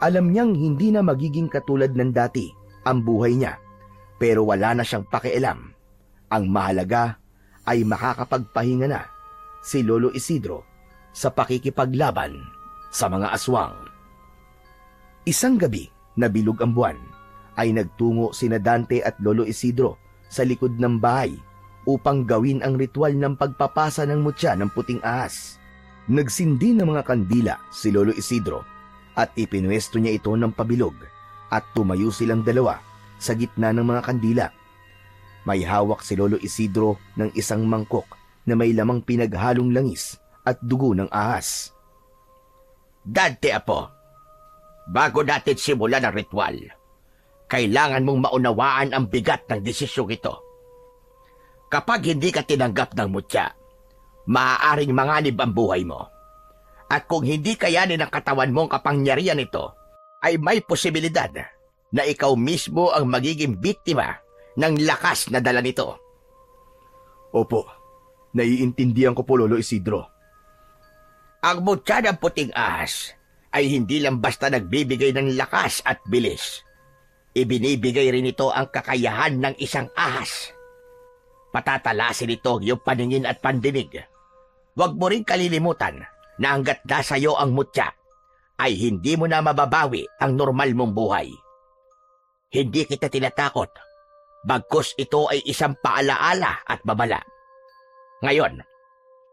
Speaker 1: Alam niyang hindi na magiging katulad ng dati ang buhay niya, pero wala na siyang pakialam. Ang mahalaga ay makakapagpahinga na si Lolo Isidro sa pakikipaglaban sa mga aswang. Isang gabi na bilog ang buwan ay nagtungo sina Dante at Lolo Isidro sa likod ng bahay upang gawin ang ritual ng pagpapasa ng mutya ng puting ahas. Nagsindi ng mga kandila si Lolo Isidro at ipinwesto niya ito ng pabilog at tumayo silang dalawa sa gitna ng mga kandila. May hawak si Lolo Isidro ng isang mangkok na may lamang pinaghalong langis at dugo ng ahas.
Speaker 2: Dante, apo, bago natin simulan ang ritual, kailangan mong maunawaan ang bigat ng desisyong ito. Kapag hindi ka tinanggap ng mutya, maaaring manganib ang buhay mo. At kung hindi kayanin ng katawan mo ang kapangyarihan nito, ay may posibilidad na ikaw mismo ang magiging biktima ng lakas na dala nito.
Speaker 3: Opo, Naiintindihan ko po, Lolo Isidro.
Speaker 2: Ang mutya ng puting ahas ay hindi lang basta nagbibigay ng lakas at bilis. Ibinibigay rin ito ang kakayahan ng isang ahas. Patatalasin ito yung paningin at pandinig. Huwag mo rin kalilimutan na hanggat nasa iyo ang mutya, ay hindi mo na mababawi ang normal mong buhay. Hindi kita tinatakot, bagkus ito ay isang paalaala at babala. Ngayon,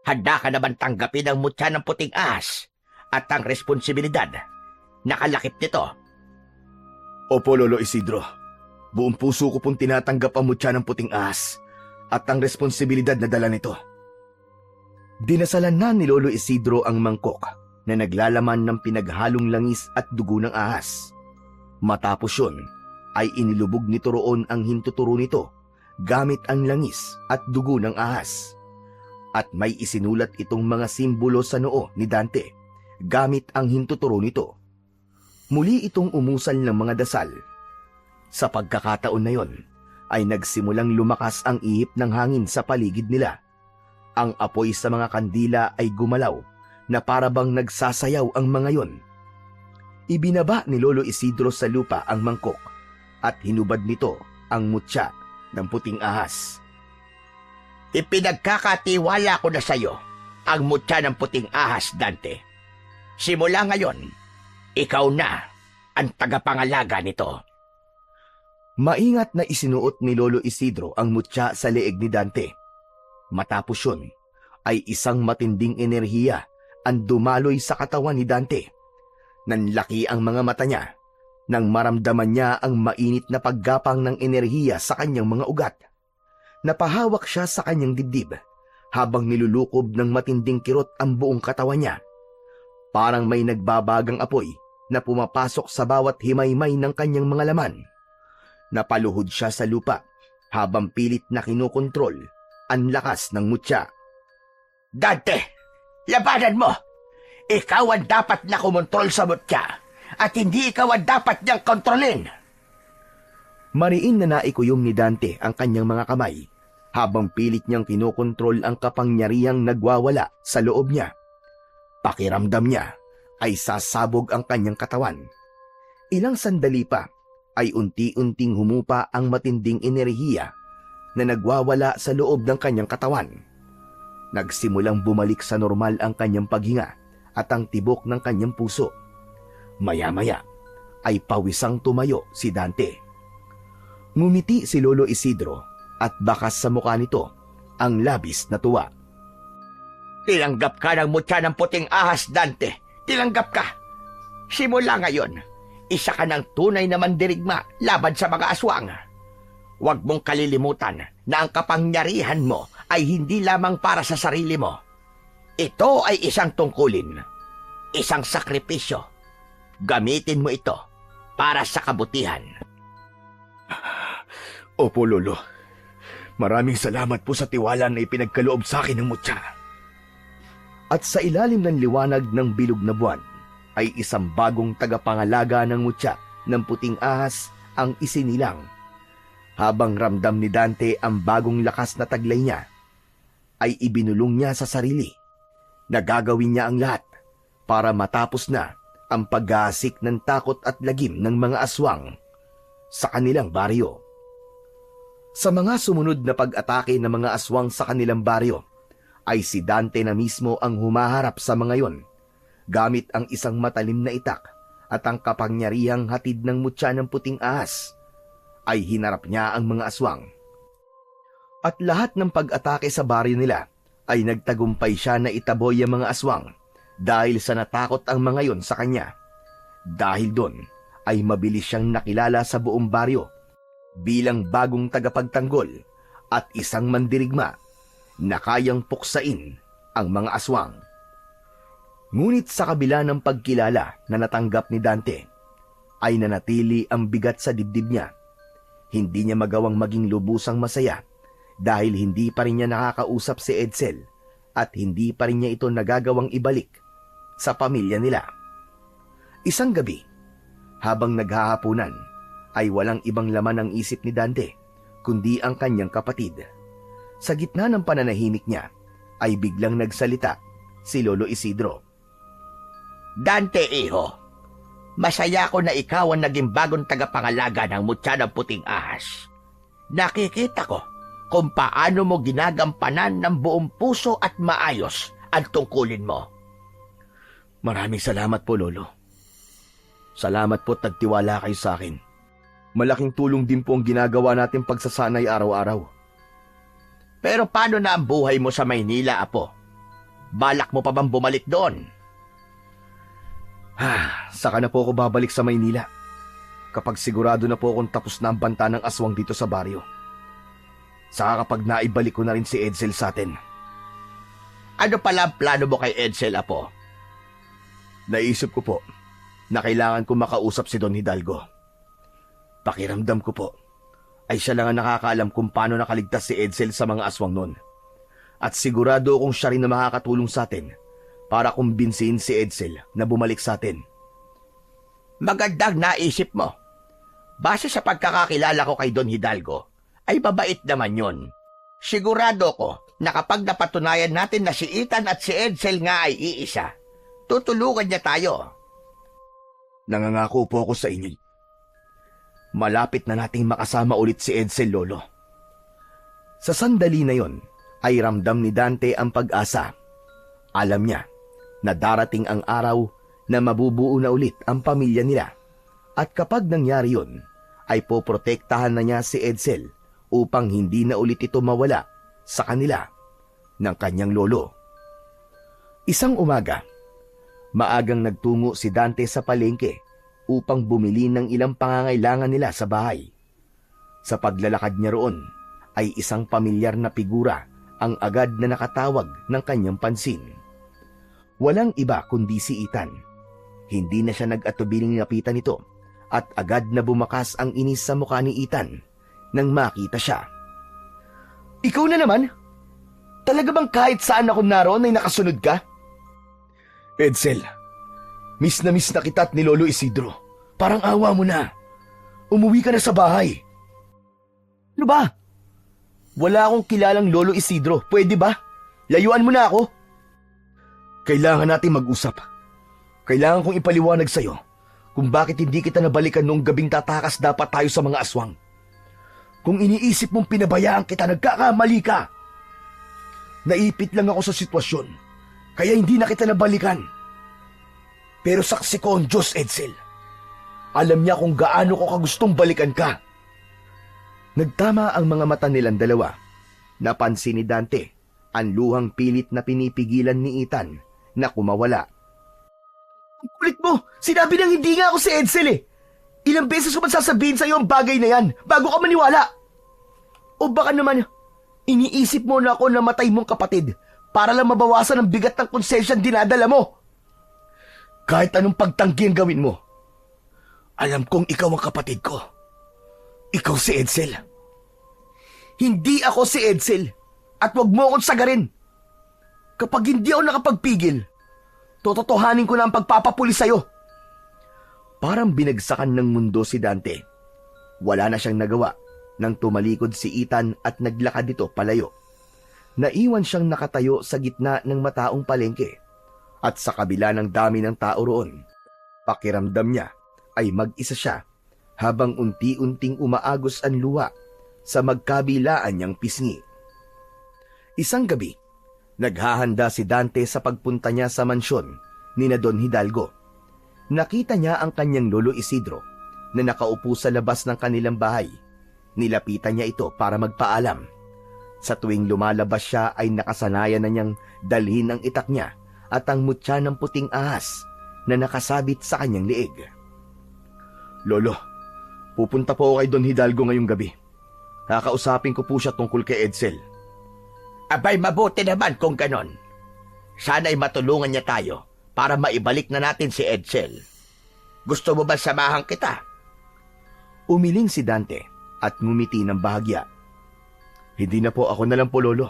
Speaker 2: handa ka naman tanggapin ang mutya ng puting ahas at ang responsibilidad na kalakip nito.
Speaker 3: Opo, Lolo Isidro. Buong puso ko pong tinatanggap ang mutya ng puting ahas at ang responsibilidad na dala nito.
Speaker 1: Dinasalan na ni Lolo Isidro ang mangkok na naglalaman ng pinaghalong langis at dugo ng ahas. Matapos yun, ay inilubog nito roon ang hintuturo nito gamit ang langis at dugo ng ahas. At may isinulat itong mga simbolo sa noo ni Dante gamit ang hintuturo nito. Muli itong umusal ng mga dasal. Sa pagkakataon na yon, ay nagsimulang lumakas ang ihip ng hangin sa paligid nila. Ang apoy sa mga kandila ay gumalaw na parabang nagsasayaw ang mga yon. Ibinaba ni Lolo Isidro sa lupa ang mangkok at hinubad nito ang mutya ng puting ahas.
Speaker 2: Ipinagkakatiwala ko na sa iyo ang mutya ng puting ahas, Dante. Simula ngayon, ikaw na ang tagapangalaga nito.
Speaker 1: Maingat na isinuot ni Lolo Isidro ang mutya sa leeg ni Dante. Matapos yun, ay isang matinding enerhiya ang dumaloy sa katawan ni Dante. Nanlaki ang mga mata niya nang maramdaman niya ang mainit na paggapang ng enerhiya sa kanyang mga ugat. Napahawak siya sa kanyang dibdib habang nilulukob ng matinding kirot ang buong katawan niya. Parang may nagbabagang apoy na pumapasok sa bawat himaymay ng kanyang mga laman. Napaluhod siya sa lupa habang pilit na kinukontrol ang lakas ng mutya.
Speaker 2: Dante, labanan mo! Ikaw ang dapat na kumontrol sa mutya at hindi ikaw ang dapat niyang kontrolin.
Speaker 1: Mariin na naikuyom ni Dante ang kanyang mga kamay habang pilit niyang kinokontrol ang kapangyarihang nagwawala sa loob niya. Pakiramdam niya ay sasabog ang kanyang katawan. Ilang sandali pa ay unti-unting humupa ang matinding enerhiya na nagwawala sa loob ng kanyang katawan. Nagsimulang bumalik sa normal ang kanyang paghinga at ang tibok ng kanyang puso. Maya-maya ay pawisang tumayo si Dante. Ngumiti si Lolo Isidro at bakas sa mukha nito ang labis na tuwa.
Speaker 2: Tinanggap ka ng mutya ng puting ahas, Dante. Tinanggap ka. Simula ngayon, isa ka ng tunay na mandirigma laban sa mga aswang. Huwag mong kalilimutan na ang kapangyarihan mo ay hindi lamang para sa sarili mo. Ito ay isang tungkulin, isang sakripisyo. Gamitin mo ito para sa kabutihan.
Speaker 3: Opo, Lolo. Maraming salamat po sa tiwala na ipinagkaloob sa akin ng mutya.
Speaker 1: At sa ilalim ng liwanag ng bilog na buwan, ay isang bagong tagapangalaga ng mutya ng puting ahas ang isinilang. Habang ramdam ni Dante ang bagong lakas na taglay niya, ay ibinulong niya sa sarili na gagawin niya ang lahat para matapos na ang pag-aasik ng takot at lagim ng mga aswang sa kanilang baryo. Sa mga sumunod na pag-atake ng mga aswang sa kanilang baryo, ay si Dante na mismo ang humaharap sa mga yon, gamit ang isang matalim na itak at ang kapangyarihang hatid ng mutya ng puting ahas, ay hinarap niya ang mga aswang. At lahat ng pag-atake sa baryo nila ay nagtagumpay siya na itaboy ang mga aswang dahil sa natakot ang mga yon sa kanya. Dahil doon ay mabilis siyang nakilala sa buong baryo bilang bagong tagapagtanggol at isang mandirigma na kayang puksain ang mga aswang. Ngunit sa kabila ng pagkilala na natanggap ni Dante, ay nanatili ang bigat sa dibdib niya. Hindi niya magawang maging lubusang masaya dahil hindi pa rin niya nakakausap si Edsel at hindi pa rin niya ito nagagawang ibalik sa pamilya nila. Isang gabi, habang naghahapunan, ay walang ibang laman ang isip ni Dante, kundi ang kanyang kapatid. Sa gitna ng pananahimik niya, ay biglang nagsalita si Lolo Isidro.
Speaker 2: Dante, iho, masaya ako na ikaw ang naging bagong tagapangalaga ng mutya ng puting ahas. Nakikita ko kung paano mo ginagampanan ng buong puso at maayos ang tungkulin mo.
Speaker 1: Maraming salamat po, Lolo. Salamat po at nagtiwala kayo sa akin. Malaking tulong din po ang ginagawa natin pagsasanay araw-araw.
Speaker 2: Pero paano na ang buhay mo sa Maynila, Apo? Balak mo pa bang bumalik doon?
Speaker 1: Saka na po ako babalik sa Maynila. Kapag sigurado na po akong tapos na ang banta ng aswang dito sa baryo. Saka kapag naibalik ko na rin si Edsel sa atin.
Speaker 2: Ano pala ang plano mo kay Edsel, Apo?
Speaker 1: Naisip ko po na kailangan ko makausap si Don Hidalgo. Pakiramdam ko po ay siya lang ang nakakaalam kung paano nakaligtas si Edsel sa mga aswang nun. At sigurado akong siya rin na makakatulong sa atin para kumbinsihin si Edsel na bumalik sa atin.
Speaker 2: Magandang naisip mo. Base sa pagkakakilala ko kay Don Hidalgo, ay mabait naman yon. Sigurado ko na kapag napatunayan natin na si Ethan at si Edsel nga ay iisa, tutulungan niya tayo.
Speaker 1: Nangangako po ako sa inyo. Malapit na nating makasama ulit si Edsel, Lolo. Sa sandali na yon, ay ramdam ni Dante ang pag-asa. Alam niya na darating ang araw na mabubuo na ulit ang pamilya nila. At kapag nangyari yon, ay poprotektahan na niya si Edsel upang hindi na ulit ito mawala sa kanila ng kanyang lolo. Isang umaga, maagang nagtungo si Dante sa palengke upang bumili ng ilang pangangailangan nila sa bahay. Sa paglalakad niya roon, ay isang pamilyar na figura ang agad na nakatawag ng kanyang pansin. Walang iba kundi si Ethan. Hindi na siya nag-atubiling lapitan ito at agad na bumakas ang inis sa mukha ni Ethan nang makita siya. Ikaw na naman? Talaga bang kahit saan ako naroon ay nakasunod ka? Edsel, miss na kita at ni Lolo Isidro. Parang awa mo na. Umuwi ka na sa bahay. Ano ba? Wala akong kilalang Lolo Isidro. Pwede ba? Layuan mo na ako. Kailangan natin mag-usap. Kailangan kong ipaliwanag sa'yo kung bakit hindi kita nabalikan noong gabing tatakas dapat tayo sa mga aswang. Kung iniisip mong pinabayaan kita, nagkakamali ka. Naipit lang ako sa sitwasyon, kaya hindi na kita nabalikan. Pero saksi ko ang Diyos, Edsel. Alam niya kung gaano ko kagustong balikan ka. Nagtama ang mga mata nilang dalawa. Napansin ni Dante ang luhang pilit na pinipigilan ni Ethan na kumawala. Ang kulit mo! Sinabi nang hindi nga ako si Edsel eh! Ilang beses ko ba sasabihin sa'yo ang bagay na yan bago ka maniwala? O baka naman, iniisip mo na ako na matay mong kapatid para lang mabawasan ang bigat ng konsensya dinadala mo? Kahit anong pagtanggi ang gawin mo, alam kong ikaw ang kapatid ko. Ikaw si Edsel. Hindi ako si Edsel at wag mo akong sagarin. Kapag hindi ako nakapagpigil, tototohanin ko na ang pagpapapuli sa'yo. Parang binagsakan ng mundo si Dante. Wala na siyang nagawa nang tumalikod si Ethan at naglakad dito palayo. Naiwan siyang nakatayo sa gitna ng mataong palengke at sa kabila ng dami ng tao roon. Pakiramdam niya ay mag-isa siya habang unti-unting umaagos ang luha sa magkabilaan niyang pisngi. Isang gabi, naghahanda si Dante sa pagpunta niya sa mansyon ni na Don Hidalgo. Nakita niya ang kanyang Lolo Isidro na nakaupo sa labas ng kanilang bahay. Nilapitan niya ito para magpaalam. Sa tuwing lumalabas siya ay nakasanayan na niyang dalhin ang itak niya at ang mutya ng puting ahas na nakasabit sa kanyang liig. Lolo, pupunta po ako kay Don Hidalgo ngayong gabi. Kakausapin ko po siya tungkol kay Edsel.
Speaker 2: Abay, mabuti naman kung ganon. Sana'y matulungan niya tayo para maibalik na natin si Edsel. Gusto mo ba samahan kita?
Speaker 1: Umiling si Dante at ngumiti ng bahagya. Hindi na po, ako na lang po, Lolo.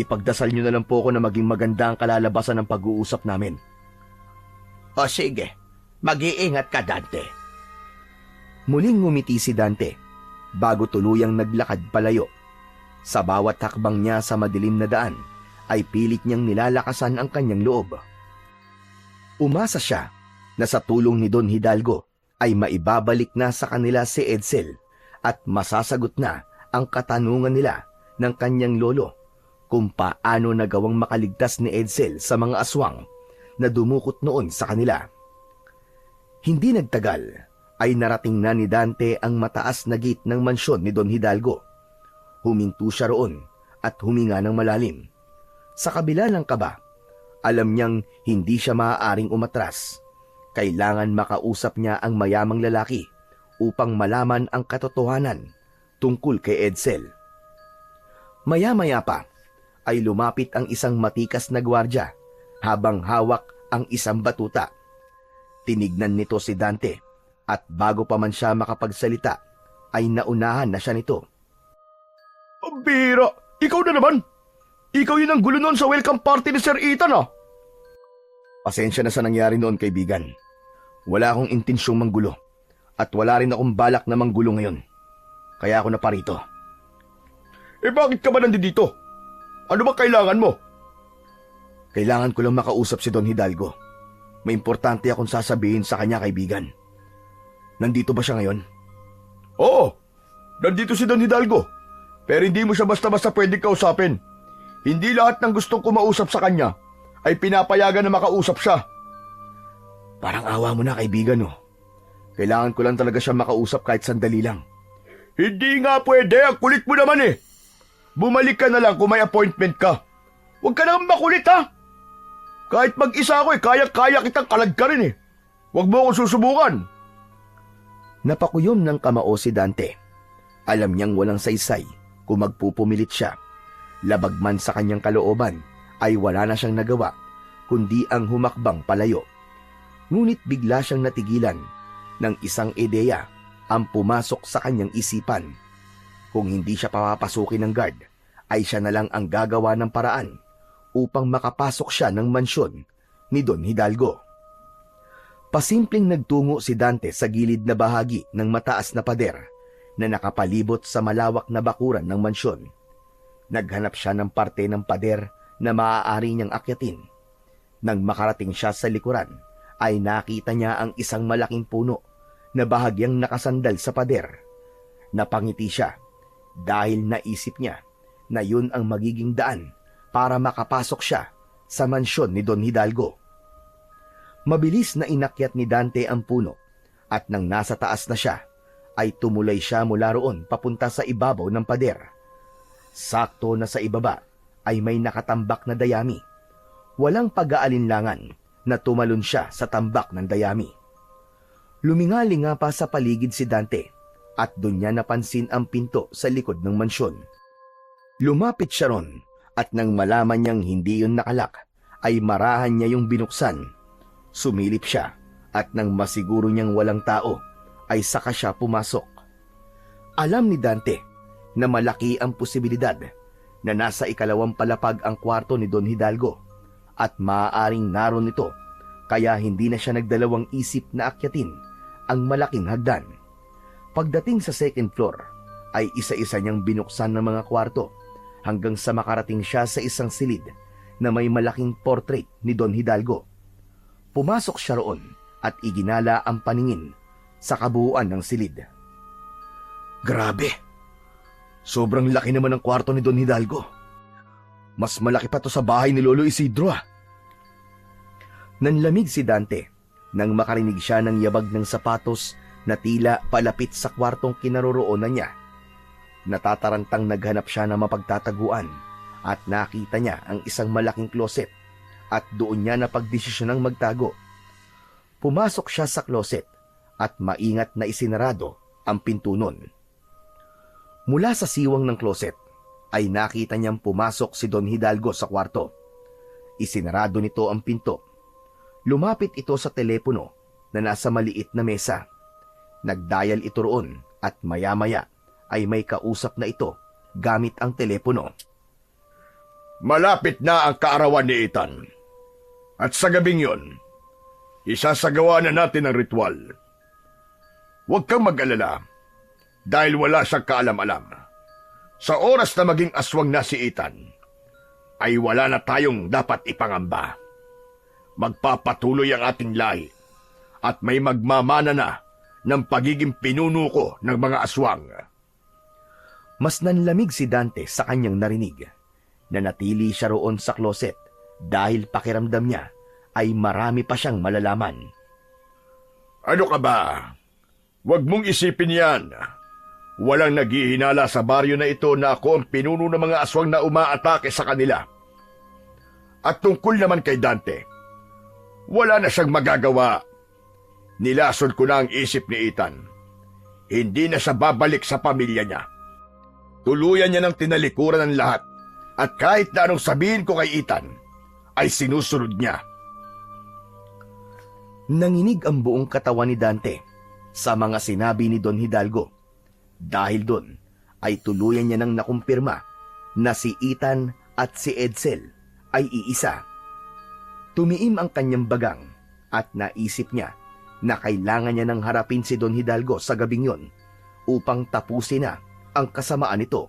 Speaker 1: Ipagdasal niyo na lang po ako na maging maganda ang kalalabasan ng pag-uusap namin.
Speaker 2: O sige, mag-iingat ka, Dante.
Speaker 1: Muling ngumiti si Dante bago tuluyang naglakad palayo. Sa bawat hakbang niya sa madilim na daan ay pilit niyang nilalakasan ang kanyang loob. Umasa siya na sa tulong ni Don Hidalgo ay maibabalik na sa kanila si Edsel at masasagot na ang katanungan nila ng kanyang lolo kung paano nagawang makaligtas ni Edsel sa mga aswang na dumukot noon sa kanila. Hindi nagtagal ay narating na ni Dante ang mataas na gate ng mansyon ni Don Hidalgo. Huminto siya roon at huminga ng malalim. Sa kabila ng kaba, alam niyang hindi siya maaaring umatras. Kailangan makausap niya ang mayamang lalaki upang malaman ang katotohanan tungkol kay Edsel. Maya-maya pa ay lumapit ang isang matikas na gwardya habang hawak ang isang batuta. Tinignan nito si Dante at bago pa man siya makapagsalita ay naunahan na siya nito.
Speaker 3: Ang bira! Ikaw na naman! Ikaw yun ang gulo noon sa welcome party ni Sir Ethan, ah!
Speaker 1: Pasensya na sa nangyari noon, kaibigan. Wala akong intensyong manggulo at wala rin akong balak na manggulo ngayon. Kaya ako na parito.
Speaker 3: Eh bakit ka ba nandito? Ano ba kailangan mo?
Speaker 1: Kailangan ko lang makausap si Don Hidalgo. May importante akong sasabihin sa kanya, kaibigan. Nandito ba siya ngayon?
Speaker 3: Oo, nandito si Don Hidalgo. Pero hindi mo siya basta-basta pwedeng kausapin. Hindi lahat ng gustong kumausap sa kanya ay pinapayagan na makausap siya.
Speaker 1: Parang awa mo na, kaibigan, no? Kailangan ko lang talaga siya makausap kahit sandali lang.
Speaker 3: Hindi nga pwede, ang kulit mo naman eh. Bumalik ka na lang kung may appointment ka. Huwag ka naman makulit, ha? Kahit mag-isa ako kaya-kaya kitang kalagkarin eh. Huwag mo akong susubukan.
Speaker 1: Napakuyom ng kamao si Dante. Alam niyang walang saysay kung magpupumilit siya. Labag man sa kanyang kalooban ay wala na siyang nagawa kundi ang humakbang palayo. Ngunit bigla siyang natigilan ng isang ideya ang pumasok sa kanyang isipan. Kung hindi siya papapasukin ng guard, ay siya na lang ang gagawa ng paraan upang makapasok siya ng mansyon ni Don Hidalgo. Pasimpleng nagtungo si Dante sa gilid na bahagi ng mataas na pader na nakapalibot sa malawak na bakuran ng mansyon. Naghanap siya ng parte ng pader na maaari niyang akyatin. Nang makarating siya sa likuran, ay nakita niya ang isang malaking puno na bahagyang nakasandal sa pader. Napangiti siya dahil naisip niya na yun ang magiging daan para makapasok siya sa mansyon ni Don Hidalgo. Mabilis na inakyat ni Dante ang puno at nang nasa taas na siya, ay tumulay siya mula roon papunta sa ibabaw ng pader. Sakto na sa ibaba ay may nakatambak na dayami. Walang pag-aalinlangan na tumalon siya sa tambak ng dayami. Lumingali nga pa sa paligid si Dante at doon niya napansin ang pinto sa likod ng mansyon. Lumapit siya ron at nang malaman niyang hindi yun nakalak, ay marahan niya yung binuksan. Sumilip siya at nang masiguro niyang walang tao, ay saka siya pumasok. Alam ni Dante na malaki ang posibilidad na nasa ikalawang palapag ang kwarto ni Don Hidalgo at maaaring naroon ito, kaya hindi na siya nagdalawang isip na akyatin ang malaking hagdan. Pagdating sa second floor, ay isa-isa niyang binuksan ng mga kwarto hanggang sa makarating siya sa isang silid na may malaking portrait ni Don Hidalgo. Pumasok siya roon at iginala ang paningin sa kabuuan ng silid. Grabe! Sobrang laki naman ng kwarto ni Don Hidalgo. Mas malaki pa to sa bahay ni Lolo Isidro, ah. Nanlamig si Dante nang makarinig siya ng yabag ng sapatos na tila palapit sa kwartong kinaroroonan niya. Natatarantang naghanap siya ng mapagtataguan at nakita niya ang isang malaking closet at doon niya napagdesisyonang magtago. Pumasok siya sa closet at maingat na isinarado ang pinto nun. Mula sa siwang ng closet ay nakita niyang pumasok si Don Hidalgo sa kwarto. Isinarado nito ang pinto. Lumapit ito sa telepono na nasa maliit na mesa. Nagdial ito roon at maya-maya ay may kausap na ito gamit ang telepono.
Speaker 3: Malapit na ang kaarawan ni Ethan. At sa gabing yon, isasagawa na natin ang ritual. Huwag kang mag-alala dahil wala siyang kaalam-alam. Sa oras na maging aswang na si Ethan, ay wala na tayong dapat ipangamba. Magpapatuloy ang ating lahi at may magmamana na ng pagiging pinuno ko ng mga aswang.
Speaker 1: Mas nanlamig si Dante sa kanyang narinig. Nanatili siya roon sa kloset dahil pakiramdam niya ay marami pa siyang malalaman.
Speaker 3: Ano ka ba? Huwag mong isipin yan. Walang naghihinala sa baryo na ito na ako ang pinuno ng mga aswang na umaatake sa kanila. At tungkol naman kay Dante, wala na siyang magagawa. Nilason ko na ang isip ni Ethan. Hindi na siya babalik sa pamilya niya. Tuluyan niya ng tinalikuran ng lahat. At kahit na anong sabihin ko kay Ethan, ay sinusunod niya.
Speaker 1: Nanginig ang buong katawan ni Dante sa mga sinabi ni Don Hidalgo. Dahil doon ay tuluyan niya nang nakumpirma na si Ethan at si Edsel ay iisa. Tumiim ang kanyang bagang at naisip niya na kailangan niya nang harapin si Don Hidalgo sa gabing yon upang tapusin na ang kasamaan nito.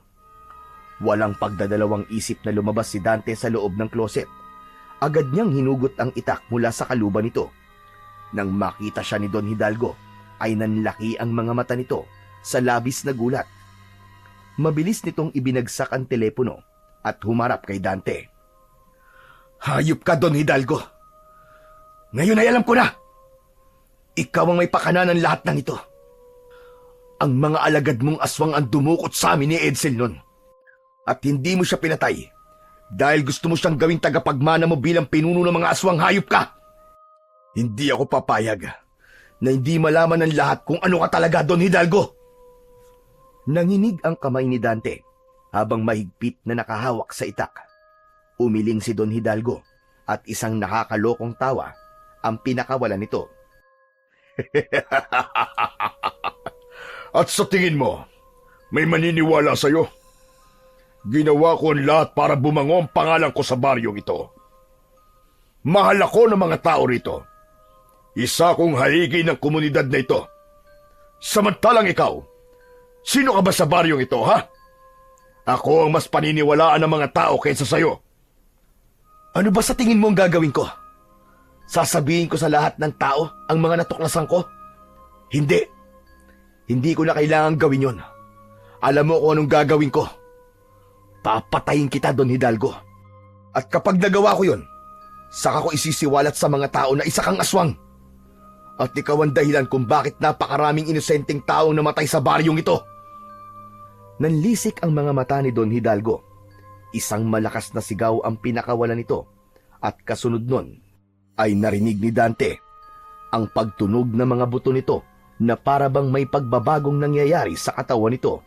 Speaker 1: Walang pagdadalawang isip na lumabas si Dante sa loob ng kloset. Agad niyang hinugot ang itak mula sa kaluban nito. Nang makita siya ni Don Hidalgo, ay nanlaki ang mga mata nito sa labis na gulat. Mabilis nitong ibinagsak ang telepono at humarap kay Dante. "Hayop ka, Don Hidalgo! Ngayon ay alam ko na! Ikaw ang may pakana ng lahat ng ito. Ang mga alagad mong aswang ang dumukot sa amin ni Edsel nun. At hindi mo siya pinatay dahil gusto mo siyang gawing tagapagmana mo bilang pinuno ng mga aswang. Hayop ka! Hindi ako papayag na hindi malaman ng lahat kung ano ka talaga, Don Hidalgo." Nanginig ang kamay ni Dante habang mahigpit na nakahawak sa itak. Umiling si Don Hidalgo at isang nakakalokong tawa ang pinakawalan nito.
Speaker 3: At sa tingin mo, may maniniwala sa'yo? Ginawa ko ang lahat para bumango ang pangalan ko sa baryong ito. Mahal ako ng mga tao rito. Isa kong haligi ng komunidad na ito. Samantalang ikaw, sino ka ba sa baryong ito, ha? Ako ang mas paniniwalaan ng mga tao kaysa sa'yo.
Speaker 1: Ano ba sa tingin mo ang gagawin ko? Sasabihin ko sa lahat ng tao ang mga natuklasan ko? Hindi. Hindi ko na kailangan gawin yon. Alam mo kung anong gagawin ko. Papatayin kita, Don Hidalgo. At kapag nagawa ko yon, saka ko isisiwalat sa mga tao na isa kang aswang. At ikaw ang dahilan kung bakit napakaraming inosenteng taong namatay sa baryong ito. Nanlisik ang mga mata ni Don Hidalgo. Isang malakas na sigaw ang pinakawalan nito. At kasunod nun ay narinig ni Dante ang pagtunog ng mga buto nito na parabang may pagbabagong nangyayari sa katawan nito.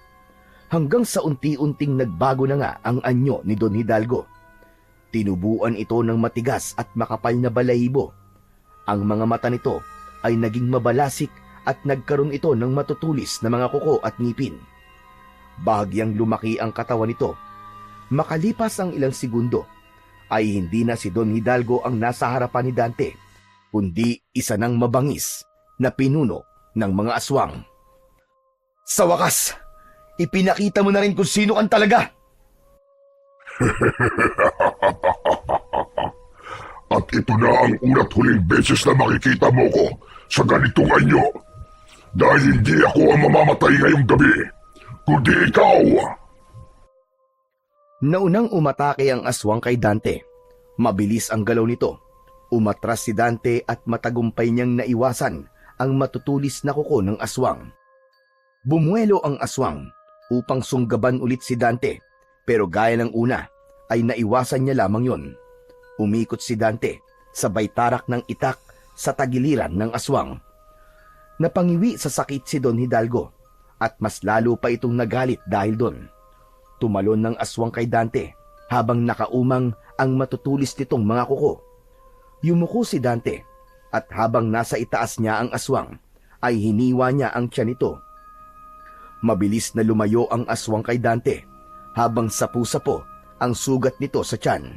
Speaker 1: Hanggang sa unti-unting nagbago na nga ang anyo ni Don Hidalgo. Tinubuan ito ng matigas at makapal na balahibo. Ang mga mata nito ay naging mabalasik at nagkaroon ito ng matutulis na mga kuko at ngipin. Bahagyang lumaki ang katawan nito. Makalipas ang ilang segundo, ay hindi na si Don Hidalgo ang nasa harapan ni Dante, kundi isa ng mabangis na pinuno ng mga aswang. Sa wakas, ipinakita mo na rin kung sino kang talaga.
Speaker 5: At ito na ang una't huling beses na makikita mo ko sa ganitong anyo. Dahil hindi ako ang mamamatay ngayong gabi, kundi ikaw.
Speaker 1: Naunang umatake ang aswang kay Dante. Mabilis ang galaw nito. Umatras si Dante at matagumpay niyang naiwasan ang matutulis na kuko ng aswang. Bumuelo ang aswang upang sunggaban ulit si Dante, pero gaya ng una ay naiwasan niya lamang yon. Umikot si Dante, sabay tarak ng itak sa tagiliran ng aswang. Napangiwi sa sakit si Don Hidalgo at mas lalo pa itong nagalit dahil doon. Tumalon ng aswang kay Dante habang nakaumang ang matutulis nitong mga kuko. Yumuko si Dante at habang nasa itaas niya ang aswang ay hiniwa niya ang tiyan nito. Mabilis na lumayo ang aswang kay Dante habang sapu-sapo ang sugat nito sa tiyan.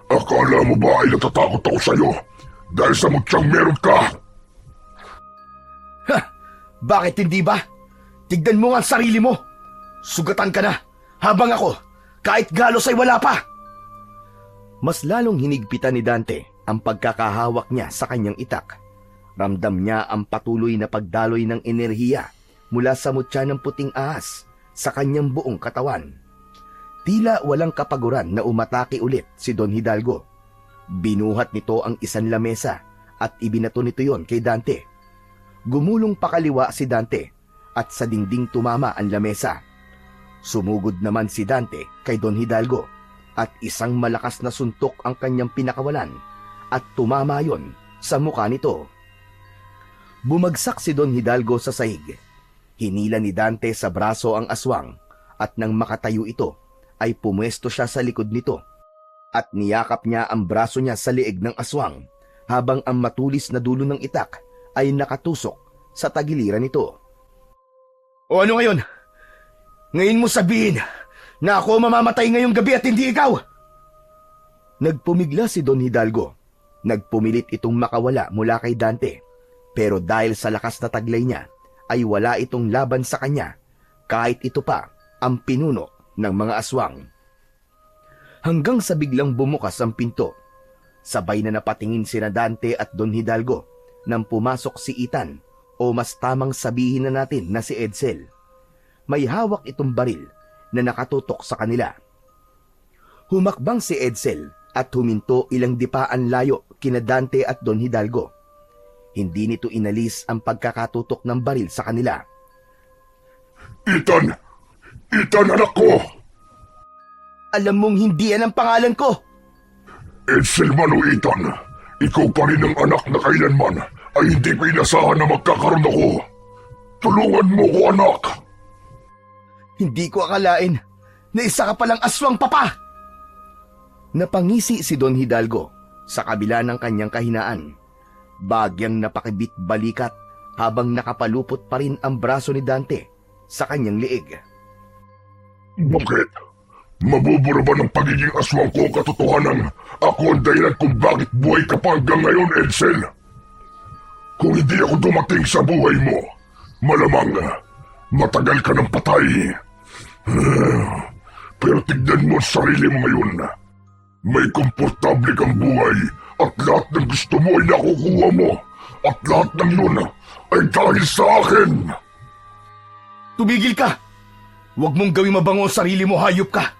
Speaker 5: Akala mo ba ay natatakot ako sa'yo dahil sa mutyang meron ka?
Speaker 1: Ha! Bakit hindi ba? Tignan mo nga ang sarili mo. Sugatan ka na habang ako, kahit galos ay wala pa!
Speaker 4: Mas lalong hinigpitan ni Dante ang pagkakahawak niya sa kanyang itak. Ramdam niya ang patuloy na pagdaloy ng enerhiya mula sa mutya ng puting ahas sa kanyang buong katawan. Tila walang kapaguran na umatake ulit si Don Hidalgo. Binuhat nito ang isang lamesa at ibinato nito yon kay Dante. Gumulong pakaliwa si Dante at sa dingding tumama ang lamesa. Sumugod naman si Dante kay Don Hidalgo at isang malakas na suntok ang kanyang pinakawalan at tumama yon sa mukha nito. Bumagsak si Don Hidalgo sa sahig. Hinila ni Dante sa braso ang aswang at nang makatayo ito ay pumwesto siya sa likod nito at niyakap niya ang braso niya sa liig ng aswang habang ang matulis na dulo ng itak ay nakatusok sa tagiliran nito.
Speaker 1: O ano ngayon? Ngayon mo sabihin na ako mamamatay ngayong gabi at hindi ikaw?
Speaker 4: Nagpumigla si Don Hidalgo. Nagpumilit itong makawala mula kay Dante. Pero dahil sa lakas na taglay niya, ay wala itong laban sa kanya kahit ito pa ang pinuno ng mga aswang. Hanggang sa biglang bumukas ang pinto. Sabay na napatingin sina Dante at Don Hidalgo nang pumasok si Ethan o mas tamang sabihin na natin na si Edsel. May hawak itong baril na nakatutok sa kanila. Humakbang si Edsel at huminto ilang dipaan layo kina Dante at Don Hidalgo. Hindi nito inalis ang pagkakatutok ng baril sa kanila.
Speaker 5: Ethan! Ethan, anak ko!
Speaker 1: Alam mong hindi yan ang pangalan ko!
Speaker 5: Edsel man o Ethan, ikaw pa rin ang anak na kailanman ay hindi ko inasahan na magkakaroon ako. Tulungan mo ko, anak!
Speaker 1: Hindi ko akalain na isa ka palang aswang, papa!
Speaker 4: Napangisi si Don Hidalgo sa kabila ng kanyang kahinaan. Bagyang napakibit balikat habang nakapalupot pa rin ang braso ni Dante sa kanyang liig.
Speaker 5: Bakit? Mabubura ba ng pagiging aswang ko katotohanan? Ako ang dahilan kung bakit buhay ka pa hanggang ngayon, Edsel. Kung hindi ako dumating sa buhay mo, malamang matagal ka ng patay. Pero tignan mo sa sarili mo ngayon. May komportable kang buhay at lahat ng gusto mo ay nakukuha mo. At lahat ng yun ay dahil sa akin.
Speaker 1: Tumigil ka! Huwag mong gawing mabango ang sarili mo, hayop ka!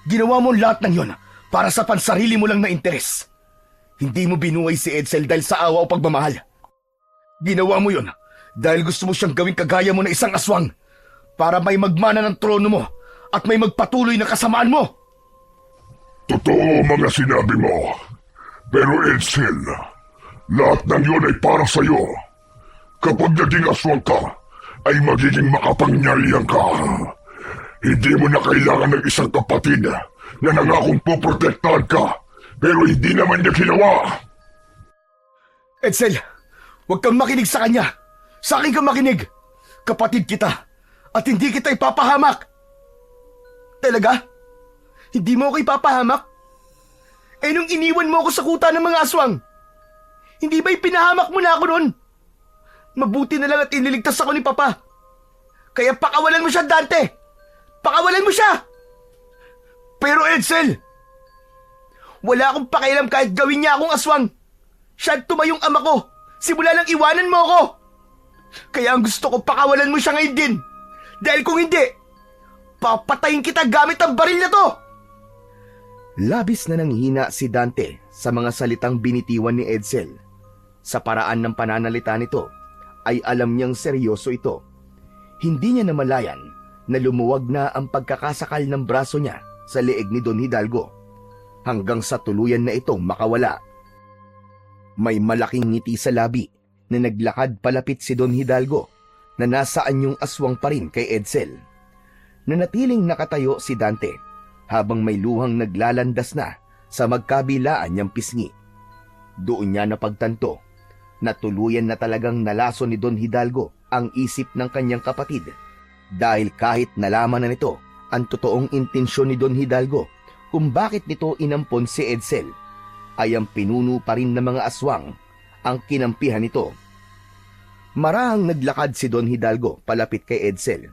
Speaker 1: Ginawa mo lahat ng yon para sa pansarili mo lang na interes. Hindi mo binuhay si Edsel dahil sa awa o pagmamahal. Ginawa mo yon dahil gusto mo siyang gawing kagaya mo na isang aswang para may magmana ng trono mo at may magpatuloy na kasamaan mo.
Speaker 5: Totoo mga sinabi mo. Pero Edsel, lahat ng yun ay para sa'yo. Kapag naging aswang ka, ay magiging makapangyarihan ka. Hindi mo na kailangan ng isang kapatid na nangakong poprotektahan ka, pero hindi naman niya ginawa.
Speaker 1: Edsel, huwag kang makinig sa kanya. Sa akin kang makinig. Kapatid kita at hindi kita ipapahamak. Talaga? Hindi mo ako ipapahamak? Eh nung iniwan mo ako sa kuta ng mga aswang, hindi ba ipinahamak mo na ako noon? Mabuti na lang at iniligtas ako ni Papa. Kaya pakawalan mo siya, Dante! Pakawalan mo siya! Pero Edsel, wala akong pakialam kahit gawin niya akong aswang. Siya at tumayong ama ko, simula nang iwanan mo ako. Kaya ang gusto ko, pakawalan mo siya ngayon din. Dahil kung hindi, papatayin kita gamit ang baril na to!
Speaker 4: Labis na nanghina si Dante sa mga salitang binitiwan ni Edsel. Sa paraan ng pananalita nito, ay alam niyang seryoso ito. Hindi niya namalayan na lumuwag na ang pagkakasakal ng braso niya sa leeg ni Don Hidalgo hanggang sa tuluyan na itong makawala. May malaking ngiti sa labi na naglakad palapit si Don Hidalgo na nasa anyong aswang pa rin kay Edsel. Nanatiling nakatayo si Dante habang may luhang naglalandas na sa magkabilaan niyang pisngi. Doon niya napagtanto na tuluyan na talagang nalaso ni Don Hidalgo ang isip ng kanyang kapatid dahil kahit nalaman na nito ang totoong intensyon ni Don Hidalgo kung bakit nito inampon si Edsel, ay ang pinuno pa rin ng mga aswang ang kinampihan nito. Marahang naglakad si Don Hidalgo palapit kay Edsel.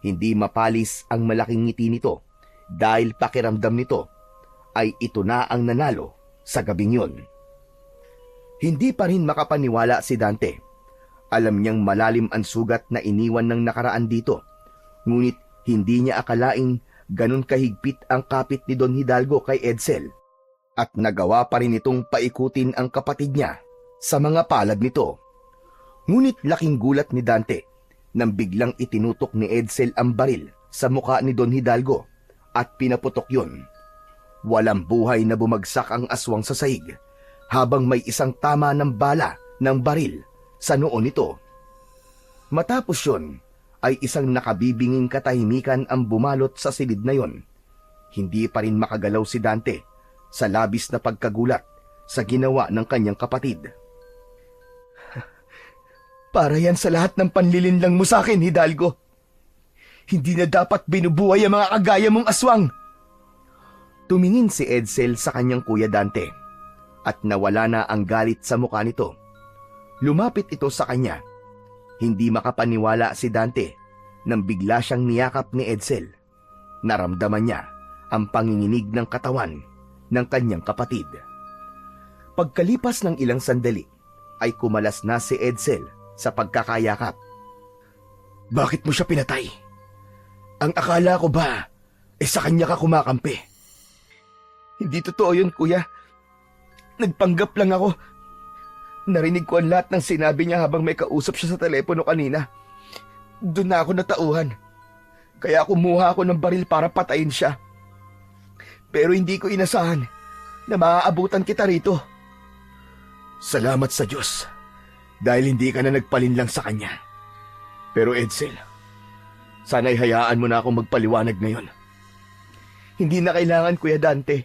Speaker 1: Hindi mapalis ang malaking ngiti nito dahil pakiramdam nito ay ito na ang nanalo sa gabing yun. Hindi pa rin makapaniwala si Dante. Alam niyang malalim ang sugat na iniwan ng nakaraan dito, ngunit hindi niya akalaing ganun kahigpit ang kapit ni Don Hidalgo kay Edsel, at nagawa pa rin itong paikutin ang kapatid niya sa mga palad nito. Ngunit laking gulat ni Dante nang biglang itinutok ni Edsel ang baril sa mukha ni Don Hidalgo at pinaputok yun. Walang buhay na bumagsak ang aswang sa sahig habang may isang tama ng bala ng baril sa noo nito. Matapos yun ay isang nakabibinging katahimikan ang bumalot sa silid na yon. Hindi pa rin makagalaw si Dante sa labis na pagkagulat sa ginawa ng kanyang kapatid. Para yan sa lahat ng panlilinlang mo sa akin, Hidalgo. Hindi na dapat binubuhay ang mga kagaya mong aswang. Tumingin si Edsel sa kanyang kuya Dante at nawala na ang galit sa mukha nito. Lumapit ito sa kanya. Hindi makapaniwala si Dante nang bigla siyang niyakap ni Edsel. Naramdaman niya ang panginginig ng katawan ng kanyang kapatid. Pagkalipas ng ilang sandali, ay kumalas na si Edsel sa pagkakayakap. Bakit mo siya pinatay? Ang akala ko ba, sa kanya ka kumakampi? Hindi totoo yun, kuya. Nagpanggap lang ako. Narinig ko ang lahat ng sinabi niya habang may kausap siya sa telepono kanina. Doon na ako natauhan. Kaya kumuha ako ng baril para patayin siya. Pero hindi ko inasahan na maaabutan kita rito. Salamat sa Diyos dahil hindi ka na nagpalinlang sa kanya. Pero Edsel, sana'y hayaan mo na akong magpaliwanag ngayon. Hindi na kailangan, Kuya Dante.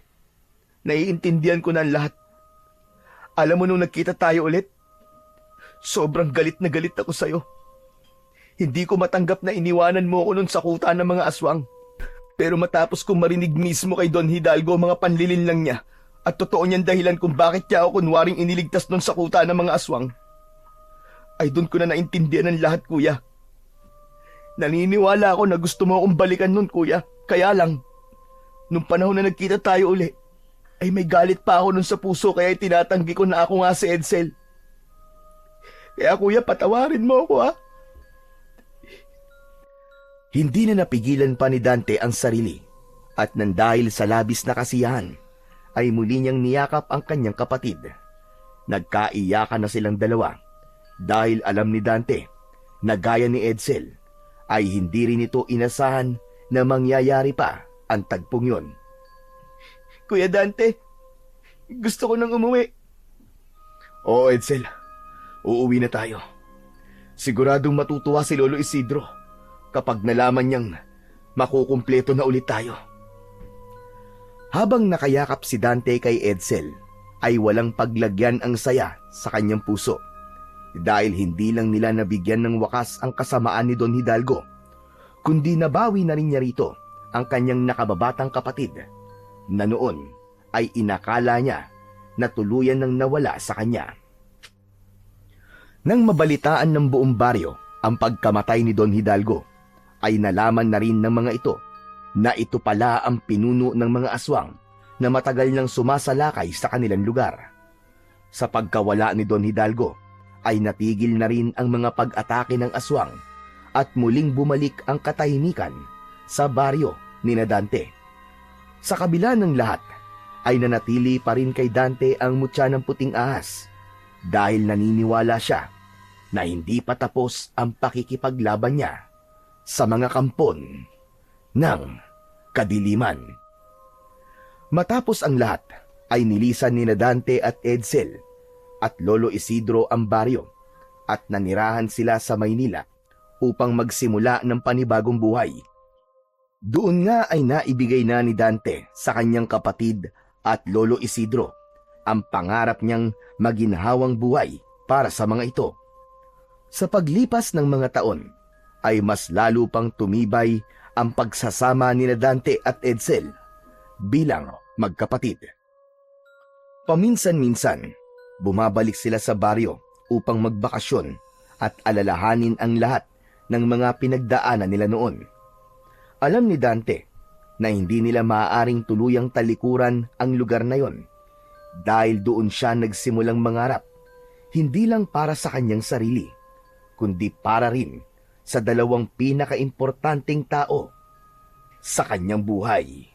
Speaker 1: Naiintindihan ko na ang lahat. Alam mo nung nagkita tayo ulit, sobrang galit na galit ako sa'yo. Hindi ko matanggap na iniwanan mo ako nun sa kuta ng mga aswang. Pero matapos kong marinig mismo kay Don Hidalgo mga panlilinlang niya, at totoo niyang dahilan kung bakit niya ako kunwaring iniligtas nun sa kuta ng mga aswang, ay doon ko na naintindihan ang lahat, kuya. Naniniwala ako na gusto mo akong balikan nun, kuya. Kaya lang, nung panahon na nagkita tayo uli, ay may galit pa ako nun sa puso kaya tinatanggi ko na ako nga si Edsel. Kaya kuya, patawarin mo ako, ha? Hindi na napigilan pa ni Dante ang sarili at nang dahil sa labis na kasiyahan, ay muli niyang niyakap ang kanyang kapatid. Nagkaiyakan na silang dalawa dahil alam ni Dante na gaya ni Edsel ay hindi rin ito inasahan na mangyayari pa ang tagpong yon. Kuya Dante, gusto ko nang umuwi. Oo, Edsel, uuwi na tayo. Siguradong matutuwa si Lolo Isidro kapag nalaman niyang makukumpleto na ulit tayo. Habang nakayakap si Dante kay Edsel, ay walang paglagyan ang saya sa kanyang puso. Dahil hindi lang nila nabigyan ng wakas ang kasamaan ni Don Hidalgo, kundi nabawi na rin niya rito ang kanyang nakababatang kapatid, na noon ay inakala niya na tuluyan ng nawala sa kanya. Nang mabalitaan ng buong baryo ang pagkamatay ni Don Hidalgo, ay nalaman na rin ng mga ito na ito pala ang pinuno ng mga aswang na matagal nang sumasalakay sa kanilang lugar. Sa pagkawala ni Don Hidalgo, ay natigil na rin ang mga pag-atake ng aswang at muling bumalik ang katahimikan sa baryo ni Dante. Sa kabila ng lahat, ay nanatili pa rin kay Dante ang mutya ng puting ahas dahil naniniwala siya na hindi pa tapos ang pakikipaglaban niya sa mga kampon ng kadiliman. Matapos ang lahat, ay nilisan ni Dante at Edsel at Lolo Isidro ang baryo at nanirahan sila sa Maynila upang magsimula ng panibagong buhay. Doon nga ay naibigay na ni Dante sa kanyang kapatid at Lolo Isidro ang pangarap niyang maginhawang buhay para sa mga ito. Sa paglipas ng mga taon, ay mas lalo pang tumibay ang pagsasama ni Dante at Edsel bilang magkapatid. Paminsan-minsan, bumabalik sila sa baryo upang magbakasyon at alalahanin ang lahat ng mga pinagdaanan nila noon. Alam ni Dante na hindi nila maaaring tuluyang talikuran ang lugar na yon dahil doon siya nagsimulang mangarap, hindi lang para sa kanyang sarili, kundi para rin sa dalawang pinakaimportanteng tao sa kanyang buhay.